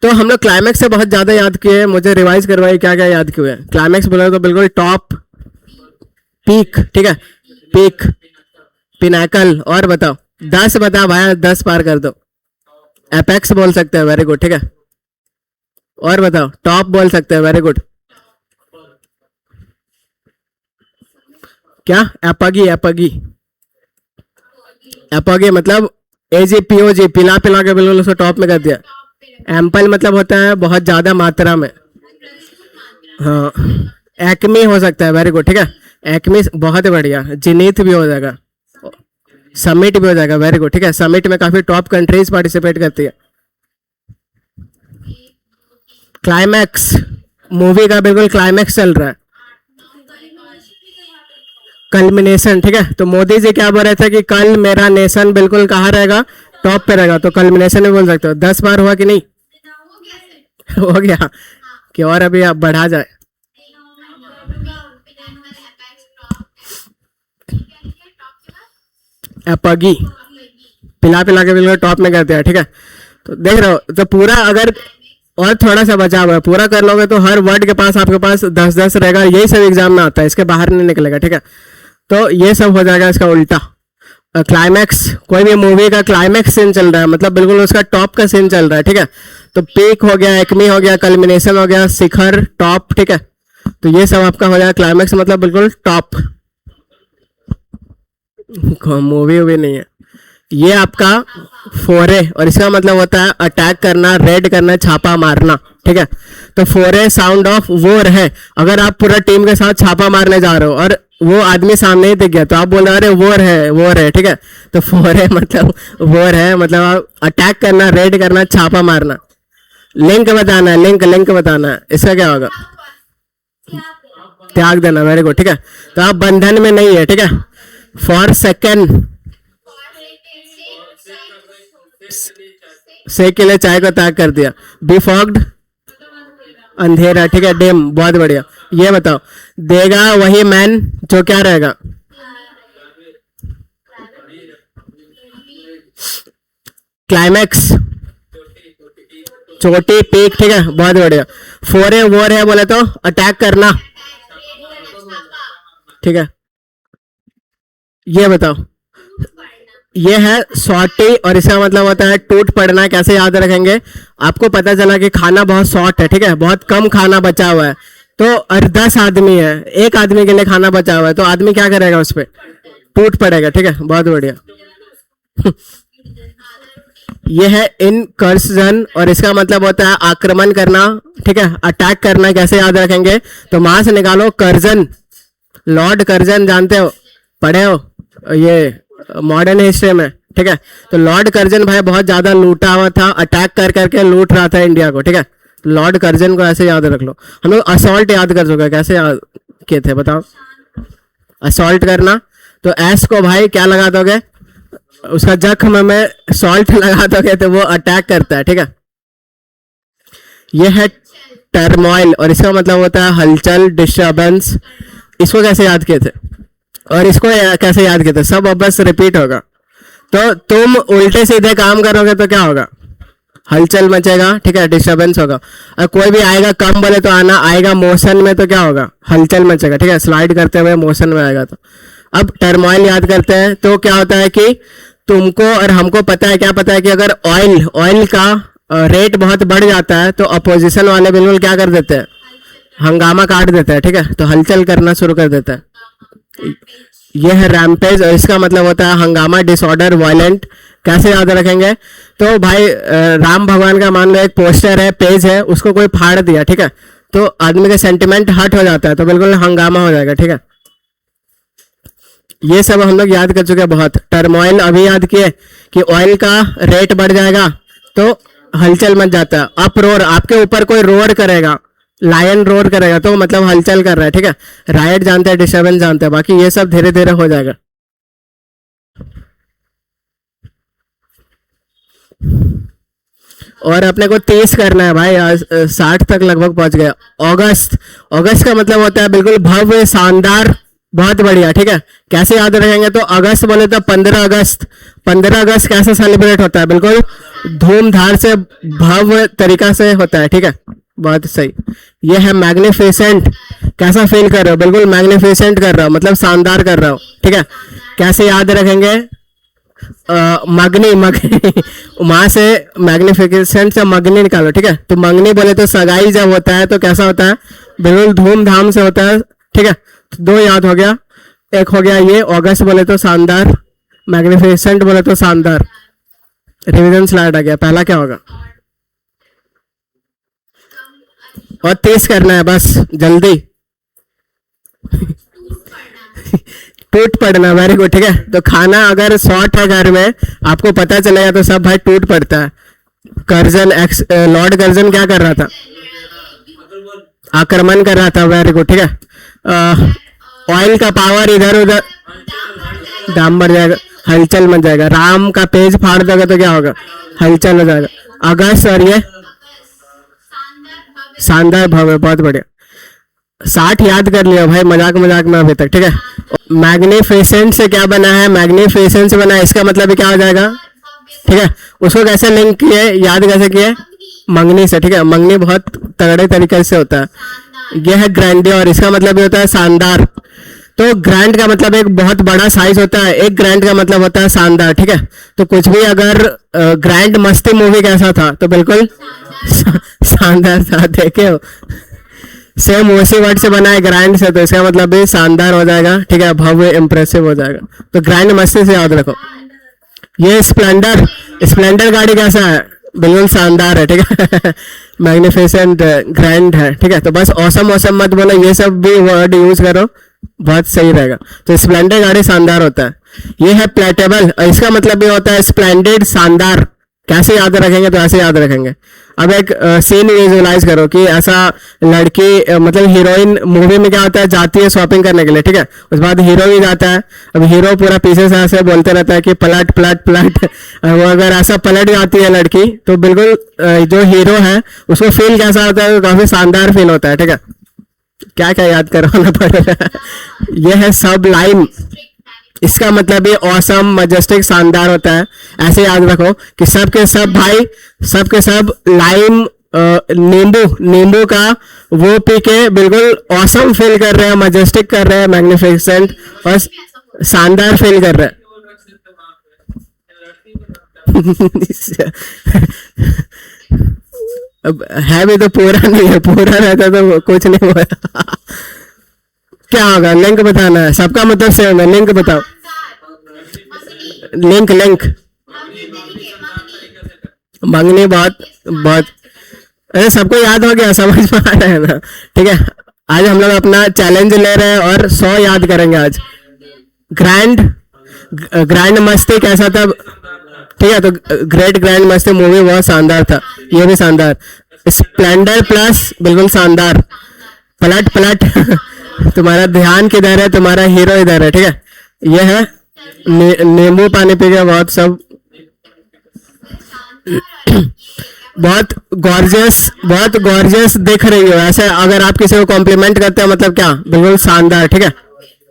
तो हम लोग क्लाइमैक्स से बहुत ज़्यादा याद किए, मुझे रिवाइज करवाइए क्या क्या याद किए। क्लाइमैक्स बोले तो बिल्कुल टॉप, पीक, ठीक है, पीक, पिनाकल, और बताओ 10 बता भाई, 10 पार कर दो। एपेक्स बोल सकते हैं, वेरी गुड, ठीक है, और बताओ टॉप बोल सकते हैं, वेरी गुड। क्या? एपगी, एपगी, एपगी मतलब AGPOG, पिला पिला के बिल्कुल उसको टॉप में कर दिया। एम्पल मतलब होता है बहुत ज्यादा मात्रा में। हाँ, एक्मी हो सकता है, वेरी गुड, ठीक है, एक्मी बहुत बढ़िया। जिनीत भी हो जाएगा, समिट भी हो जाएगा, वेरी गुड, ठीक है। समिट में काफी टॉप कंट्रीज पार्टिसिपेट करती है। क्लाइमैक्स, मूवी का बिल्कुल क्लाइमैक्स चल रहा है, कल्मिनेशन, ठीक है। तो मोदी जी क्या बोल रहे थे कि कल मेरा नेशन बिल्कुल कहाँ रहेगा? टॉप पे रहेगा। तो कल्मिनेशन भी बोल सकते हो। 10 बार हुआ कि नहीं? हो गया कि और अभी आप बढ़ा जाए? एपगी, पिला पिला के बिल्कुल टॉप में कर दिया, ठीक है। तो देख रहे हो, तो पूरा अगर और थोड़ा सा बचा हुआ है, पूरा कर लोगे तो हर वर्ड के पास आपके पास 10-10 रहेगा। यही सब एग्जाम में आता है, इसके बाहर नहीं निकलेगा, ठीक है। तो ये सब हो जाएगा इसका उल्टा। क्लाइमैक्स, कोई भी मूवी का क्लाइमैक्स सीन चल रहा है, मतलब बिल्कुल उसका टॉप का सीन चल रहा है, ठीक है। तो पीक हो गया, एक्मी हो गया, कल्मिनेशन हो गया, शिखर, टॉप, ठीक है। तो ये सब आपका हो जाएगा क्लाइमैक्स, मतलब बिल्कुल टॉप। मूवी वूवी नहीं है ये आपका। फोरे, और इसका मतलब होता है अटैक करना, रेड करना, छापा मारना, ठीक है। तो फोरे साउंड ऑफ वॉर है। अगर आप पूरा टीम के साथ छापा मारने जा रहे हो और वो आदमी सामने ही दिख गया तो आप बोल रहे हो अरे वॉर है, वॉर है, ठीक है। तो फोरे मतलब वॉर है, मतलब आप अटैक करना, रेड करना, छापा मारना। लिंक बताना है, लिंक लिंक बताना है। इसका क्या होगा? त्याग देना, वेरी गुड, ठीक है। तो आप बंधन में नहीं है, ठीक है। फॉर सेकेंड, से के लिए चाय को त्याग कर दिया। बिफॉग्ड, अंधेरा, ठीक है। डेम, बहुत बढ़िया। ये बताओ, देगा वही मैन जो क्या रहेगा? क्लाइमैक्स, चोटी, पीक, ठीक है, बहुत बढ़िया। फोरे वॉर है बोले तो अटैक करना, ठीक है। ये बताओ, ये है शॉर्टी और इसका मतलब होता है टूट पड़ना। कैसे याद रखेंगे? आपको पता चला कि खाना बहुत शॉर्ट है, ठीक है, बहुत कम खाना बचा हुआ है, तो और 10 आदमी है, एक आदमी के लिए खाना बचा हुआ है, तो आदमी क्या करेगा? उस पर टूट पड़ेगा, ठीक है, बहुत बढ़िया। ये है इनकर्सन और इसका मतलब होता है आक्रमण करना, ठीक है, अटैक करना। कैसे याद रखेंगे? तो वहां से निकालो कर्जन, लॉर्ड कर्जन जानते हो, पढ़े हो ये मॉडर्न हिस्ट्री में, ठीक है। तो लॉर्ड कर्जन भाई बहुत ज्यादा लूटा हुआ था, अटैक कर करके लूट रहा था इंडिया को, ठीक है। लॉर्ड कर्जन को ऐसे याद रख लो। हम लोग असॉल्ट याद कर चुके, कैसे याद किए थे बताओ? असॉल्ट करना, तो एस को भाई क्या लगा दोगे? उसका जख्म में सॉल्ट लगा दोगे तो वो अटैक करता है, ठीक है। ये है टर्मोइल और इसका मतलब होता है हलचल, डिस्टर्बेंस। इसको कैसे याद किए थे और इसको कैसे याद किए थे? सब अब बस रिपीट होगा। तो तुम उल्टे सीधे काम करोगे तो क्या होगा? हलचल मचेगा, ठीक है, डिस्टर्बेंस होगा। और कोई भी आएगा कम बोले तो आना आएगा मोशन में, तो क्या होगा? हलचल मचेगा, ठीक है, स्लाइड करते हुए मोशन में आएगा। तो अब टर्मोइल याद करते हैं तो क्या होता है कि तुमको और हमको पता है, क्या पता है कि अगर ऑयल का रेट बहुत बढ़ जाता है तो अपोजिशन वाले बिल्कुल क्या कर देते हैं? हंगामा काट देते हैं, ठीक है, तो हलचल करना शुरू कर देता है। यह है रैम्पेज और इसका मतलब होता है हंगामा, डिसऑर्डर, वायलेंट। कैसे याद रखेंगे? तो भाई राम भगवान का मान लो एक पोस्टर है, पेज है, उसको कोई फाड़ दिया, ठीक है, तो आदमी का सेंटिमेंट हर्ट हो जाता है, तो बिल्कुल हंगामा हो जाएगा, ठीक है। ये सब हम लोग याद कर चुके हैं बहुत। टर्मोइल अभी याद किए कि ऑयल का रेट बढ़ जाएगा तो हलचल मच जाता है। अपरोर, आपके ऊपर कोई रोर करेगा, लायन रोर करेगा तो मतलब हलचल कर रहा है, ठीक है। राइट जानते हैं, डिस्टर्बेंस जानते हैं, बाकी ये सब धीरे धीरे हो जाएगा। और अपने को 30 करना है भाई, 60 तक लगभग पहुंच गया। अगस्त, अगस्त का मतलब होता है बिल्कुल भव्य, शानदार, बहुत बढ़िया, ठीक है। कैसे याद रखेंगे? तो अगस्त बोले तो 15 अगस्त। 15 अगस्त कैसे सेलिब्रेट होता है? बिल्कुल धूमधाम से, भव्य तरीका से होता है, ठीक है, बहुत सही। ये है मैग्निफिसेंट। कैसा फील कर रहे हो? बिल्कुल मैग्निफिसेंट कर रहा हो, मतलब शानदार कर रहा हो, ठीक है। कैसे याद रखेंगे? मगनी, मगनी वहां से मैग्निफिसेंट से मगनी निकालो, ठीक है। तो मंगनी बोले तो सगाई जब होता है तो कैसा होता है? बिल्कुल धूमधाम से होता है, ठीक है। तो 2 याद हो गया। एक हो गया ये ऑगस्ट बोले तो शानदार, मैग्निफिसेंट बोले तो शानदार। रिवीजन स्लाइड आ गया, पहला क्या होगा? और 30 करना है बस, जल्दी। टूट पड़ना, वेरी गुड, ठीक है। तो खाना अगर शॉर्ट है घर में, आपको पता चलेगा तो सब भाई टूट पड़ता है। कर्जन लॉर्ड कर्जन क्या कर रहा था? आक्रमण कर रहा था, वेरी गुड, ठीक है। ऑयल का पावर इधर उधर दाम बढ़ जाएगा, हलचल मच जाएगा। राम का पेज फाड़ दोगे तो क्या होगा? हलचल हो जाएगा। अगस्त और ये शानदार भव्य, बहुत बढ़िया। 60 याद कर लिया भाई, मजाक मजाक में अभी तक, ठीक है। मैग्निफिसेंट से क्या बना है? मैग्निफिसेंट से बना है, इसका मतलब भी क्या हो जाएगा? ठीक है। उसको कैसे लिंक किए, याद कैसे किए? मंगनी से, ठीक है। मंगनी बहुत तगड़े तरीके से होता है। यह है ग्रैंडियर, इसका मतलब भी होता है शानदार। तो ग्रैंड का मतलब एक बहुत बड़ा साइज होता है, एक ग्रैंड का मतलब होता है शानदार, ठीक है। तो कुछ भी अगर ग्रैंड मस्ती मूवी कैसा था, तो बिल्कुल शानदार था, देखे हो। सेम उसी वर्ड से बना है, ग्रैंड से, तो इसका मतलब भी शानदार हो जाएगा, ठीक है, भव्य, इंप्रेसिव हो जाएगा। तो ग्रैंड मस्ती से याद रखो। ये स्प्लेंडर, स्प्लेंडर गाड़ी कैसा है? बिल्कुल शानदार है, ठीक है। मैग्निफिसेंट, ग्रैंड है, ठीक है। तो बस ऑसम ऑसम मत बोलो, ये सब भी वर्ड यूज करो, बहुत सही रहेगा। तो स्प्लेंडर गाड़ी शानदार होता है। ये है प्लेटेबल, इसका मतलब भी होता है स्प्लेंडेड, शानदार। कैसे याद रखेंगे? तो ऐसे याद रखेंगे। अब एक सीन विजुअलाइज करो कि ऐसा लड़की मतलब हीरोइन मूवी में क्या होता है, जाती है शॉपिंग करने के लिए, ठीक है। उसके बाद हीरो भी जाता है। अब हीरो पूरा पीछे से ऐसे बोलते रहता है कि पलट पलट पलट। वो अगर ऐसा पलट जाती है लड़की, तो बिल्कुल जो हीरो है उसको फील कैसा होता है? काफी शानदार फील होता है, ठीक है। क्या क्या याद करवाना पड़ रहा है? यह है सब लाइन, इसका मतलब ये ऑसम, मजेस्टिक, शानदार होता है। ऐसे याद रखो कि सबके सब भाई, सबके सब लाइम, नींबू, नींबू का वो पी के बिल्कुल ऑसम फील कर रहे हैं, मजेस्टिक कर रहे हैं, मैग्निफिसेंट और शानदार फील कर रहे हैं। अब है भी तो पूरा नहीं है, पूरा रहता तो कुछ नहीं हुआ। क्या होगा? लिंक बताना है, सबका मतलब सेम है, लिंक बताओ। लिंक लिंक मंगनी, बहुत बहुत, अरे सबको याद हो गया, समझ में आ रहा है ना, ठीक है। आज हम लोग अपना चैलेंज ले रहे हैं और 100 याद करेंगे आज। ग्रैंड, ग्रैंड मस्ती कैसा था, ठीक है। तो ग्रेट ग्रैंड मस्ती मूवी बहुत शानदार था, ये भी शानदार। स्प्लेंडर प्लस, बिल्कुल शानदार। पलट पलट तुम्हारा ध्यान किधर है? तुम्हारा हीरो इधर है, ठीक है। ये है नींबू पानी पी के बहुत सब बहुत गॉर्जियस, बहुत गॉर्जियस दिख रही हो। ऐसे अगर आप किसी को कॉम्प्लीमेंट करते हो मतलब क्या? बिल्कुल शानदार, ठीक है,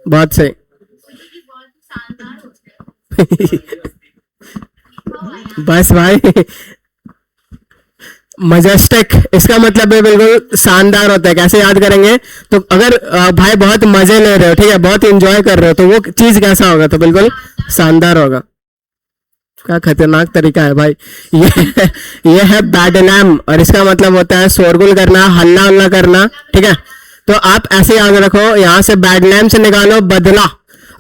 बहुत सही। बस भाई, मजेस्टिक, इसका मतलब है बिल्कुल शानदार होता है। कैसे याद करेंगे? तो अगर भाई बहुत मजे ले रहे हो, ठीक है, बहुत इंजॉय कर रहे हो, तो वो चीज कैसा होगा? तो बिल्कुल शानदार होगा। क्या खतरनाक तरीका है भाई। ये है बैडनैम, और इसका मतलब होता है शोरगुल करना, हल्ला हल्ला करना, ठीक है। तो आप ऐसे याद रखो, यहाँ से बैडनैम से निकालो बदला।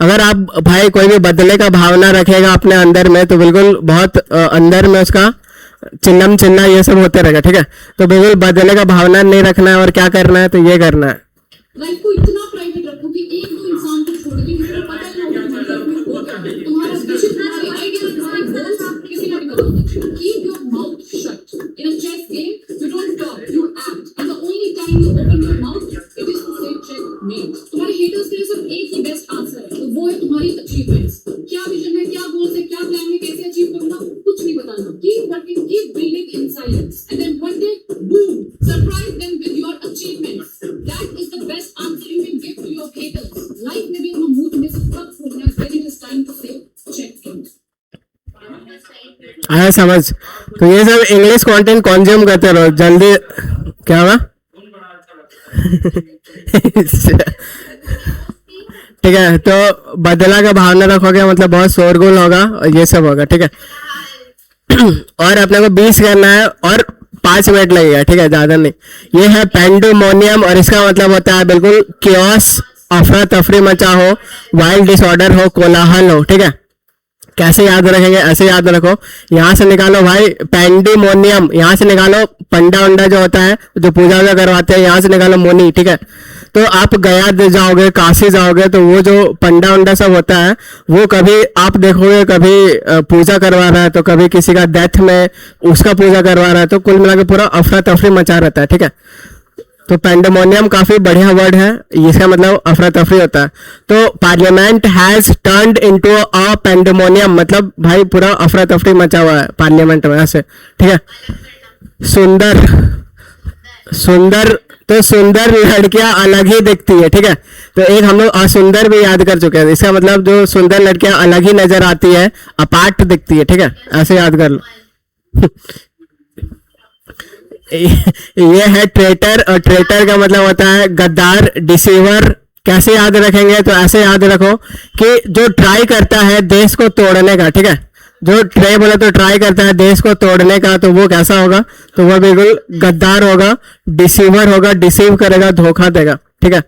अगर आप भाई कोई भी बदले का भावना रखेगा अपने अंदर में, तो बिल्कुल बहुत अंदर में उसका चिन्नम चिन्ना ये सब होते रहेगा, ठीक है। तो बिल्कुल बदले का भावना नहीं रखना है, और क्या करना है? तो ये करना है। लाइफ को इतना प्राइवेट रखो कि एक दो इंसान को छोड़ के मुझे पता ही ना हो तुम्हारी लाइफ में हो क्या है। तुम्हारा विजन, तुम्हारे आइडिया, तुम्हारे गोल्स आप किसी ने भी बताओ। Keep your mouth shut. In a chess game you don't talk, you act, and the only time you open your mouth it is to say checkmate. तुम्हारे हेटर्स के लिए सिर्फ एक ही बेस्ट आंसर है, तो वो है तुम्हारी अचीवमेंट्स। क्या विजन है, क्या गोल्स है, क्या प्लान है, कैसे अचीव करूंगा, कुछ नहीं बताना। Keep working, keep building in silence, and then one day boom, surprise them with your achievements. That is the best answer you can give to your haters. Life में भी हम मूड में से कब खोलना है, when it is time to say checkmate. आया समझ? तो ये सब इंग्लिश कंटेंट कंज्यूम करते रहो जल्दी। क्या हुआ? ठीक है। तो बदला का भावना रखोगे मतलब बहुत शोरगुल होगा और ये सब होगा, ठीक है। और अपने को 20 करना है और 5 मिनट लगेगा, ठीक है, ज्यादा नहीं। ये है पेंडुमोनियम, और इसका मतलब होता है बिल्कुल क्योस, अफरा तफरी मचा हो, वाइल्ड डिसऑर्डर हो, कोलाहल हो, ठीक है। कैसे याद रखेंगे, ऐसे याद रखो, यहाँ से निकालो भाई पेंडिमोनियम, यहाँ से निकालो पंडा उंडा जो होता है जो पूजा वूजा करवाते हैं, यहाँ से निकालो मोनी, ठीक है। तो आप गया जाओगे, काशी जाओगे, तो वो जो पंडा उंडा सब होता है वो कभी आप देखोगे कभी पूजा करवा रहा है, तो कभी किसी का डेथ में उसका पूजा करवा रहा है, तो कुल मिला के पूरा अफरा तफरी मचा रहता है, ठीक है। तो पेंडेमोनियम काफी बढ़िया वर्ड है, इसका मतलब अफरा तफरी होता है। तो parliament has turned into a pandemonium, मतलब भाई पूरा अफरा तफरी मचा हुआ है पार्लियामेंट में, ऐसे, ठीक है। सुंदर, सुंदर, तो सुंदर लड़कियां अलग ही दिखती है, ठीक है। तो एक हम लोग असुंदर भी याद कर चुके हैं, इसका मतलब जो सुंदर लड़कियां अलग ही नजर आती है, अपार्ट दिखती है, ठीक है, ऐसे याद कर लो। ये है ट्रेटर, और ट्रेटर का मतलब होता है गद्दार, डिसीवर। कैसे याद रखेंगे, तो ऐसे याद रखो कि जो ट्राई करता है देश को तोड़ने का, ठीक है, जो ट्रे बोले तो ट्राई करता है देश को तोड़ने का, तो वो कैसा होगा, तो वो बिल्कुल गद्दार होगा, डिसीवर होगा, डिसीव करेगा, धोखा देगा, ठीक है।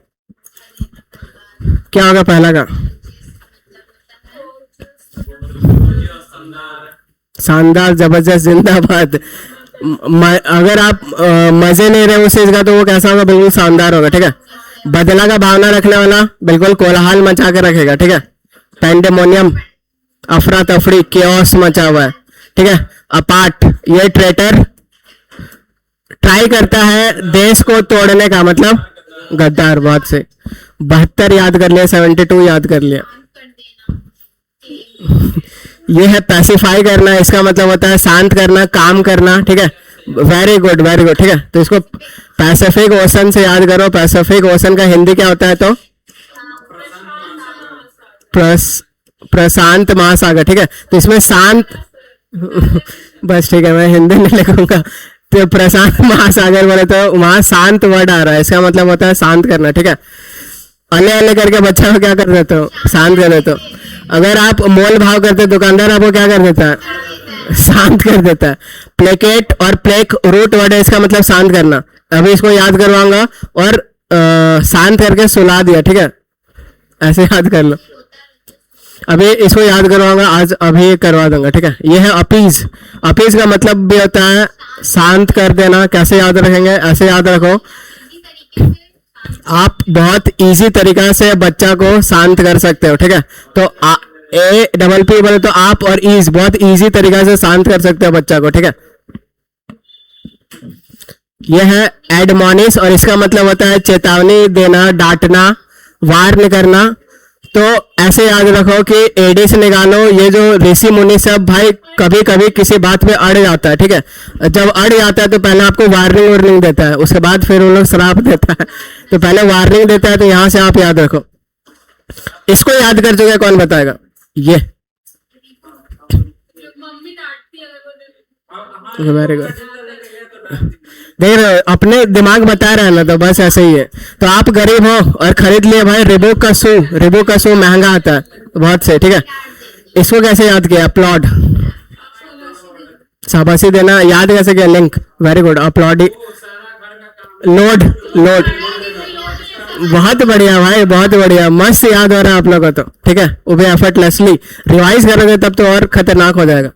क्या होगा पहला का, शानदार, जबरदस्त, जिंदाबाद। अगर आप मजे नहीं रहे उस चीज का, तो वो कैसा होगा, बिल्कुल शानदार होगा, ठीक है। बदला का भावना रखने वाला बिल्कुल कोलाहल मचा के रखेगा, ठीक है। पेंडेमोनियम, अफरा तफरी, केओस मचा हुआ है, ठीक है। अपार्ट, ये ट्रेटर ट्राई करता है देश को तोड़ने का, मतलब गद्दार। बहुत से 72 याद कर लिया, 72 याद कर लिया। ये है पैसिफाई करना, इसका मतलब होता है शांत करना, काम करना, ठीक है। वेरी गुड, वेरी गुड, ठीक है। तो इसको पैसिफिक ओशन से याद करो। पैसिफिक ओशन का हिंदी क्या होता है, तो प्रशांत महासागर, ठीक है। तो इसमें शांत बस ठीक है, मैं हिंदी में लिखूंगा। तो प्रशांत महासागर बोले तो वहां शांत वर्ड आ रहा है, इसका मतलब होता है शांत करना, ठीक है। अले अले करके बच्चा को क्या कर देते हो, शांत कर देते हो। अगर आप मोल भाव करते दुकानदार आपको क्या कर देता है, शांत कर देता है। प्लेकेट और प्लेक रूट वर्ड है, इसका मतलब शांत करना। अभी इसको याद करवाऊंगा और शांत करके सुला दिया, ठीक है, ऐसे याद कर लो। अभी इसको याद करवाऊंगा, आज अभी करवा दूंगा, ठीक है। ये है अपीज। अपीज का मतलब भी होता है शांत कर देना। कैसे याद रखेंगे, ऐसे याद रखो, आप बहुत इजी तरीका से बच्चा को शांत कर सकते हो, ठीक है। तो ए डबल पी बोले तो आप, और ईज, बहुत इजी तरीका से शांत कर सकते हो बच्चा को, ठीक है। यह है एडमोनिश, और इसका मतलब होता है चेतावनी देना, डांटना, वार्न करना। तो ऐसे याद रखो कि एडी से निकालो, ये जो ऋषि मुनि सब भाई कभी कभी किसी बात में अड़ जाता है, ठीक है। जब अड़ जाता है तो पहले आपको वार्निंग वार्निंग देता है, उसके बाद फिर उन लोग श्राप देता है। तो पहले वार्निंग देता है, तो यहां से आप याद रखो। इसको याद कर चुके, कौन बताएगा, ये वेरी गुड। देख रहे हो, अपने दिमाग बता रहे हैं ना, तो बस ऐसे ही है। तो आप गरीब हो और खरीद लिए भाई रिबोक का शू, रिबोक का शू महंगा आता है, तो बहुत से, ठीक है। इसको कैसे याद किया, अपलॉड, शाबाशी देना, याद कैसे किया, link, very good. Upload, load, load, बहुत बढ़िया भाई, बहुत बढ़िया, मस्त याद हो रहा है आप लोगों को, तो ठीक है। वो भी एफर्टलेसली रिवाइज करोगे तब तो और खतरनाक हो जाएगा।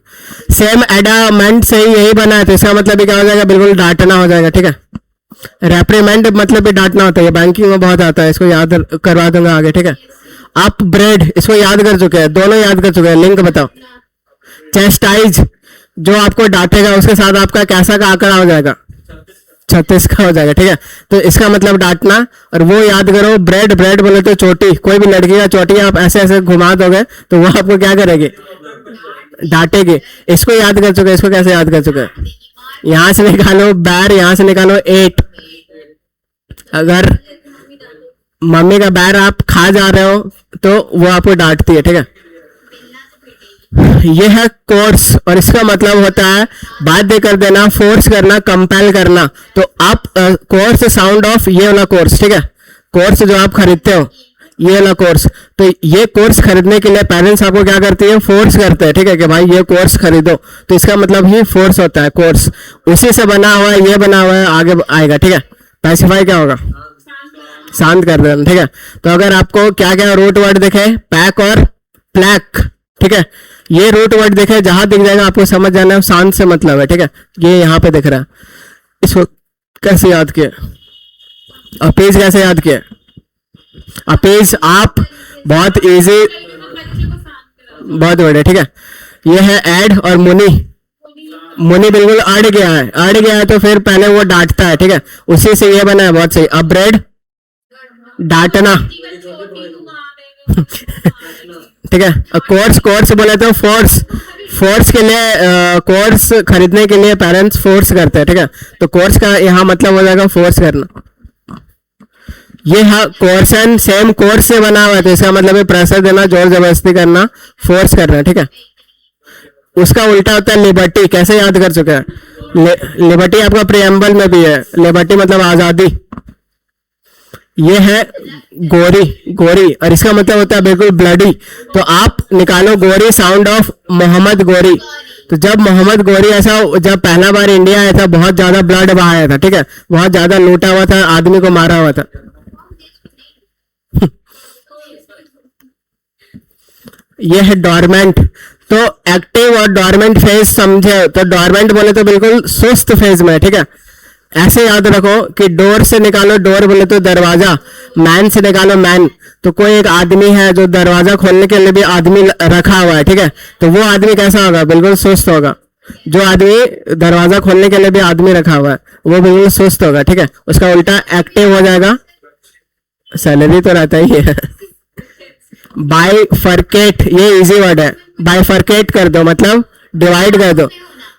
सेम एडामेंट से ही यही बना है, तो इसका मतलब भी क्या हो जाएगा, बिल्कुल डांटना हो जाएगा, ठीक है। रेप्रीमेंड मतलब भी डांटना होता है, बैंकिंग में बहुत आता है, इसको याद करवा दूंगा आगे, ठीक है। अप ब्रेड, इसको याद कर चुके हैं, दोनों याद कर चुके हैं, लिंक बताओ। चेस्टाइज, जो आपको डांटेगा उसके साथ आपका कैसा का आंकड़ा हो जाएगा, 36 का हो जाएगा, ठीक है। तो इसका मतलब डांटना, और वो याद करो, ब्रेड, ब्रेड बोले तो चोटी, कोई भी लड़की का चोटी आप ऐसे ऐसे घुमा दोगे तो वो आपको क्या करेगी, डांटेगी। इसको याद कर चुके, इसको कैसे याद कर चुके, यहां से निकालो बैर, यहां से निकालो 8। अगर मम्मी का बैर आप खा जा रहे हो तो वो आपको डांटती है, ठीक है। यह है कोर्स, और इसका मतलब होता है बाध्य कर देना, फोर्स करना, कंपेल करना। तो आप कोर्स साउंड ऑफ ये वाला कोर्स, ठीक है। कोर्स जो आप खरीदते हो, ये वाला कोर्स, तो ये कोर्स खरीदने के लिए पेरेंट्स आपको क्या करती है, फोर्स करते हैं, ठीक है, कि भाई ये कोर्स खरीदो। तो इसका मतलब ही फोर्स होता है, कोर्स, उसी से बना हुआ है, ये बना हुआ है, आगे आएगा, ठीक है। पैसिफाई क्या होगा, शांत कर देना, ठीक है। तो अगर आपको क्या क्या रूट वर्ड दिखे, पैक और प्लैक, ठीक है, ये रूट वर्ड दिखे, जहां दिख जाएगा आपको समझ जाना है शांत से मतलब है, ठीक है। ये यहाँ पे दिख रहा है, इसको कैसे याद किया, अपेज कैसे याद किया, अपेज आप बहुत इजी, बहुत बढ़िया, ठीक है। ये है ऐड और मुनि, मुनि बिल्कुल अड़ गया है, अड़ गया है तो फिर पहले वो डांटता है, ठीक है, उसी से ये बना है, बहुत सही। अपब्रेड डांटना, ठीक है। कोर्स, कोर्स बोले तो फोर्स, फोर्स के लिए कोर्स खरीदने के लिए पेरेंट्स फोर्स करते हैं, ठीक है। तो कोर्स का यहाँ मतलब हो जाएगा फोर्स करना। ये है कोर्सन, सेम कोर्स से बना हुआ है, तो इसका मतलब है प्रेशर देना, जोर जबरदस्ती करना, फोर्स करना, ठीक है। उसका उल्टा होता है लिबर्टी, कैसे याद कर चुके हैं, लिबर्टी आपका प्रियम्बल में भी है, लिबर्टी मतलब आजादी। ये है गोरी, गोरी, और इसका मतलब होता है बिल्कुल ब्लडी। तो आप निकालो गोरी, साउंड ऑफ मोहम्मद गोरी। तो जब मोहम्मद गोरी ऐसा, जब पहला बार इंडिया आया था, बहुत ज्यादा ब्लड बहाया था, ठीक है, बहुत ज्यादा लूटा हुआ था, आदमी को मारा हुआ था। ये है डॉर्मेंट। तो एक्टिव और डॉर्मेंट फेज समझे, तो डॉर्मेंट बोले तो बिल्कुल सुस्त फेज में, ठीक है। ऐसे याद रखो कि डोर से निकालो, डोर बोले तो दरवाजा, मैन से निकालो मैन, तो कोई एक आदमी है जो दरवाजा खोलने के लिए भी आदमी रखा हुआ है, ठीक है। तो वो आदमी कैसा होगा, बिल्कुल सुस्त होगा। जो आदमी दरवाजा खोलने के लिए भी आदमी रखा हुआ है वो बिल्कुल सुस्त होगा, ठीक है। उसका उल्टा एक्टिव हो जाएगा, सैलरी तो रहता ही है। बाइफरकेट, ये इजी वर्ड है, बाइफरकेट कर दो मतलब डिवाइड कर दो।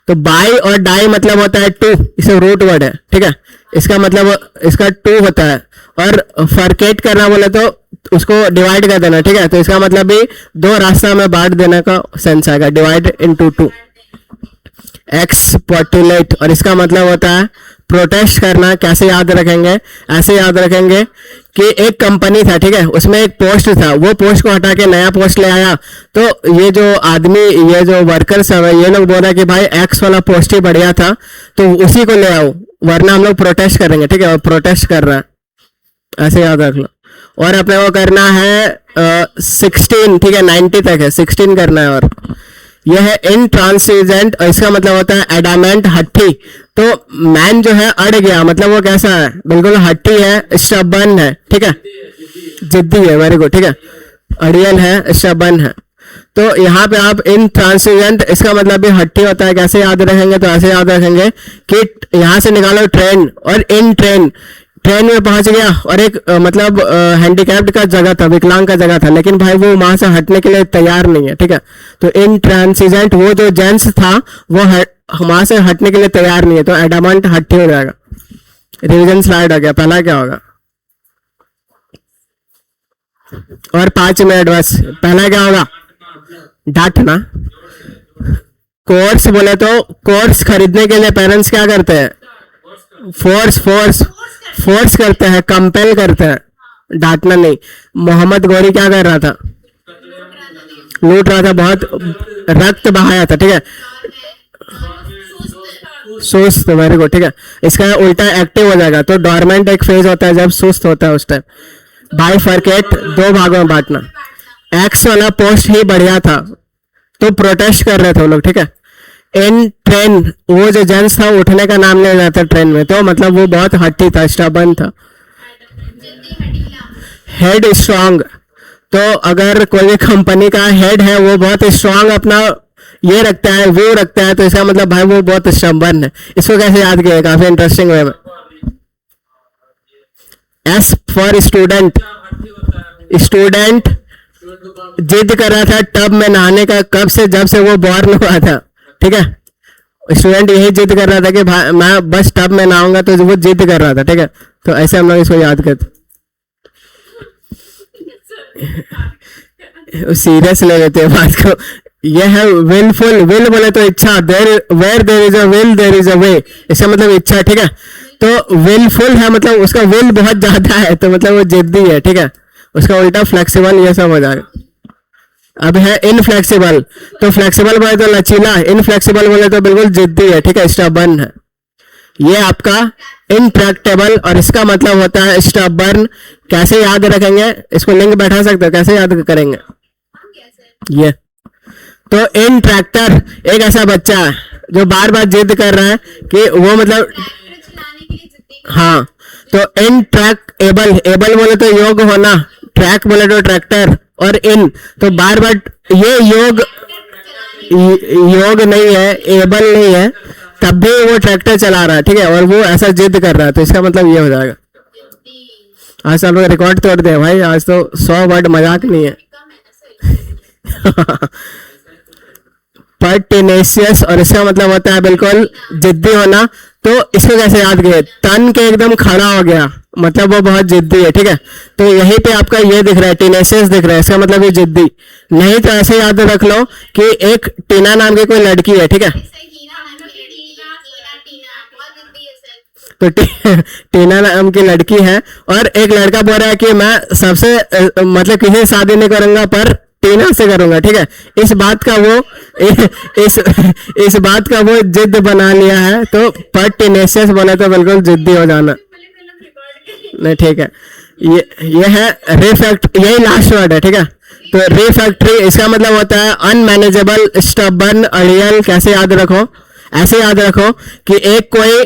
तो बाई और डाई मतलब होता है टू, इसे रूट वर्ड है, ठीक है। इसका मतलब इसका टू होता है, और फरकेट करना बोले तो उसको डिवाइड कर देना, ठीक है। तो इसका मतलब भी दो रास्ता में बांट देने का सेंस आएगा, डिवाइड इनटू टू। एक्सपोर्टुलेट, और इसका मतलब होता है प्रोटेस्ट करना। कैसे याद रखेंगे, ऐसे याद रखेंगे कि एक कंपनी था, ठीक है, उसमें एक पोस्ट था, वो पोस्ट को हटा के नया पोस्ट ले आया। तो ये जो आदमी, ये जो वर्कर्स है, ये लोग बोल रहे हैं कि भाई एक्स वाला पोस्ट ही बढ़िया था, तो उसी को ले आओ, वरना हम लोग प्रोटेस्ट करेंगे, ठीक है। और प्रोटेस्ट कर रहा है, ऐसे याद रख लो। और अपने को करना है 16, ठीक है, 90 तक है, 16 करना है। और यह है इंट्रांसिजेंट, और इसका मतलब होता है एडामेंट, हट्टी। तो मैन जो है अड़ गया, मतलब वो कैसा है, बिल्कुल हट्टी है, स्टबर्न है, ठीक है, जिद्दी है, वेरी गुड, ठीक है, अड़ियल है, स्टबर्न है। तो यहाँ पे आप इंट्रांसिजेंट, इसका मतलब भी हट्टी होता है। कैसे याद रखेंगे, तो ऐसे याद रखेंगे कि यहाँ से निकालो ट्रेन, और इन ट्रेन, ट्रेन में पहुंच गया, और एक मतलब हैंडीकैप्ड का जगह था, विकलांग का जगह था, लेकिन भाई वो वहां से हटने के लिए तैयार नहीं है, ठीक है। तो इंट्रांसिजेंट, वो जो जेंट्स था वो वहां से हटने के लिए तैयार नहीं है, तो एडामेंट हट्टी हो जाएगा। रिवीजन स्लाइड हो गया, पहला क्या होगा, और 5 मिनट बस। पहला क्या होगा, डांटना। कोर्स बोले तो कोर्स खरीदने के लिए पेरेंट्स क्या करते हैं, फोर्स, फोर्स, फोर्स करते हैं, कंपेल करते हैं, डांटना नहीं। मोहम्मद गौरी क्या कर रहा था, लूट रहा था, बहुत रक्त बहाया था, ठीक है, सुस्त, वेरी गुड, ठीक है। इसका उल्टा एक्टिव हो जाएगा। तो डॉर्मेंट एक फेज होता है जब सुस्त होता है उस टाइम। बाइफरकेट, 2 भागों में बांटना। एक्स वाला पोस्ट ही बढ़िया था, तो प्रोटेस्ट कर रहे थे वो लोग, ठीक है। इन ट्रेन, वो जो जेंट्स था उठने का नाम ले जाता ट्रेन में, तो मतलब वो बहुत हट्टी था, स्टबर्न था। हेड स्ट्रांग, तो अगर कोई कंपनी का हेड है वो बहुत स्ट्रांग अपना ये रखता है, व्यू रखता है, तो इसका मतलब भाई वो बहुत स्टबर्न है। इसको कैसे याद किया, काफी इंटरेस्टिंग वे में। एस फॉर स्टूडेंट, स्टूडेंट जिद कर रहा था टब में नहाने का, कब से, जब से वो बॉर्न हुआ था, ठीक है। स्टूडेंट यही जिद कर रहा था कि भाई मैं बस टब में नहाऊंगा, तो वो जिद कर रहा था, ठीक है। तो ऐसे हम लोग इसको याद करते, सीरियस ले लेते हैं बात को। यह है विलफुल, विल बोले तो इच्छा, there where there is a will there is a way, इसका मतलब इच्छा, ठीक है। तो विलफुल है मतलब उसका विल बहुत ज्यादा है, तो मतलब वो जिद्दी है, ठीक है। उसका उल्टा फ्लेक्सिबल, ये सब हो जाएगा। अब है इनफ्लेक्सिबल, तो फ्लेक्सिबल बोले तो लचीला, इनफ्लेक्सिबल बोले तो बिल्कुल जिद्दी है, ठीक है, स्टबर्न है। ये आपका इनट्रैक्टेबल और इसका मतलब होता है स्टबर्न। कैसे याद रखेंगे, इसको लिंक बैठा सकते हो, कैसे याद करेंगे ये। तो इनट्रैक्टर एक ऐसा बच्चा है जो बार बार जिद कर रहा है कि वो मतलब हाँ। तो इनट्रैक्टेबल, एबल बोले तो योग होना, ट्रैक बोले तो ट्रैक्टर, और इन तो बार बार ये योग नहीं है, एबल नहीं है, तब भी वो ट्रैक्टर चला रहा है, ठीक है, और वो ऐसा जिद कर रहा है, तो इसका मतलब ये हो जाएगा। आज आप लोग रिकॉर्ड तोड़ दे भाई, आज तो 100 वर्ड मजाक नहीं है। पर्टिनेशियस, और इसका मतलब होता है बिल्कुल जिद्दी होना। तो इसको कैसे याद किए, तन के एकदम खड़ा हो गया, मतलब वो बहुत जिद्दी है, ठीक है। तो यहीं पे आपका ये दिख रहा है, टीनेशियस दिख रहा है, इसका मतलब ये जिद्दी नहीं। तो ऐसे याद रख लो कि एक टीना नाम की कोई लड़की है, ठीक है। तो टीना नाम की लड़की है और एक लड़का बोल रहा है कि मैं सबसे मतलब किसी से शादी नहीं करूंगा पर टीना से करूंगा, ठीक है। इस बात का वो जिद बना लिया है। तो पर्टिनेशियस बोले तो बिल्कुल जिद्दी हो जाना नहीं, ठीक है। ये है रिफैक्ट, यही लास्ट वर्ड है, ठीक है। तो रिफैक्टरी इसका मतलब होता है अनमैनेजेबल, स्टबर्न, अड़ियल। कैसे याद रखो, ऐसे याद रखो कि एक कोई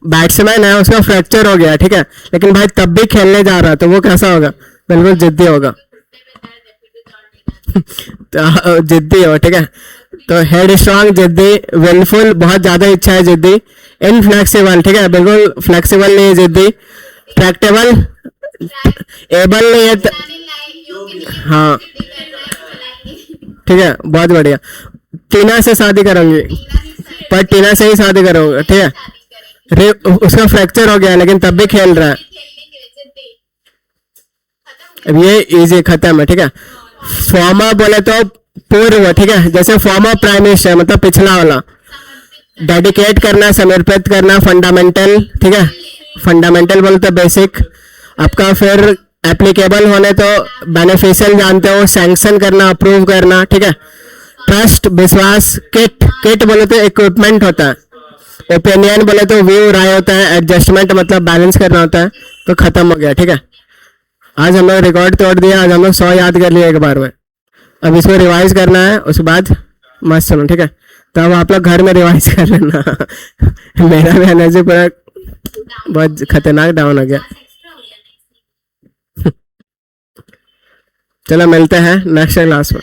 बैट्समैन है, उसका फ्रैक्चर हो गया, ठीक है, लेकिन भाई तब भी खेलने जा रहा है, तो वो कैसा होगा, बिल्कुल जिद्दी होगा। तो जिद्दी हो, ठीक है। तो हेड स्ट्रॉन्ग जिद्दी, विलफुल बहुत ज्यादा इच्छा है जिद्दी, इनफ्लेक्सिबल, ठीक है, बिल्कुल फ्लेक्सिबल नहीं है जिद्दी, ट्रैक्टेबल, एबल नहीं है हाँ, ठीक है, बहुत बढ़िया। टीना से शादी करूंगी, पर टीना से ही शादी करूंगा, ठीक है। उसका फ्रैक्चर हो गया लेकिन तब भी खेल रहा है, अब ये इजी खत्म है, ठीक है। फॉर्मर बोले तो पूर्व, ठीक है, जैसे फॉर्मर प्राइम मिनिस्टर मतलब पिछला वाला। डेडिकेट करना, समर्पित करना, फंडामेंटल, ठीक है, फंडामेंटल बोले तो बेसिक आपका। फिर एप्लीकेबल होने तो बेनिफिशियल जानते हो, सैंक्शन करना, अप्रूव करना, ठीक है। ट्रस्ट, विश्वास। किट बोले तो इक्विपमेंट होता है। ओपिनियन बोले तो व्यू, राय होता है। एडजस्टमेंट मतलब बैलेंस करना होता है। तो खत्म हो गया, ठीक है। आज हम लोग रिकॉर्ड तोड़ दिया, आज हम लोग 100 याद कर लिया एक बार में। अब इसको रिवाइज करना है, उसके बाद मस्त सुनो, ठीक है। तो अब आप लोग घर में रिवाइज कर लेना। मेरा भी एनर्जी पूरा बहुत खतरनाक डाउन हो गया। चलो मिलते हैं नेक्स्ट क्लास में।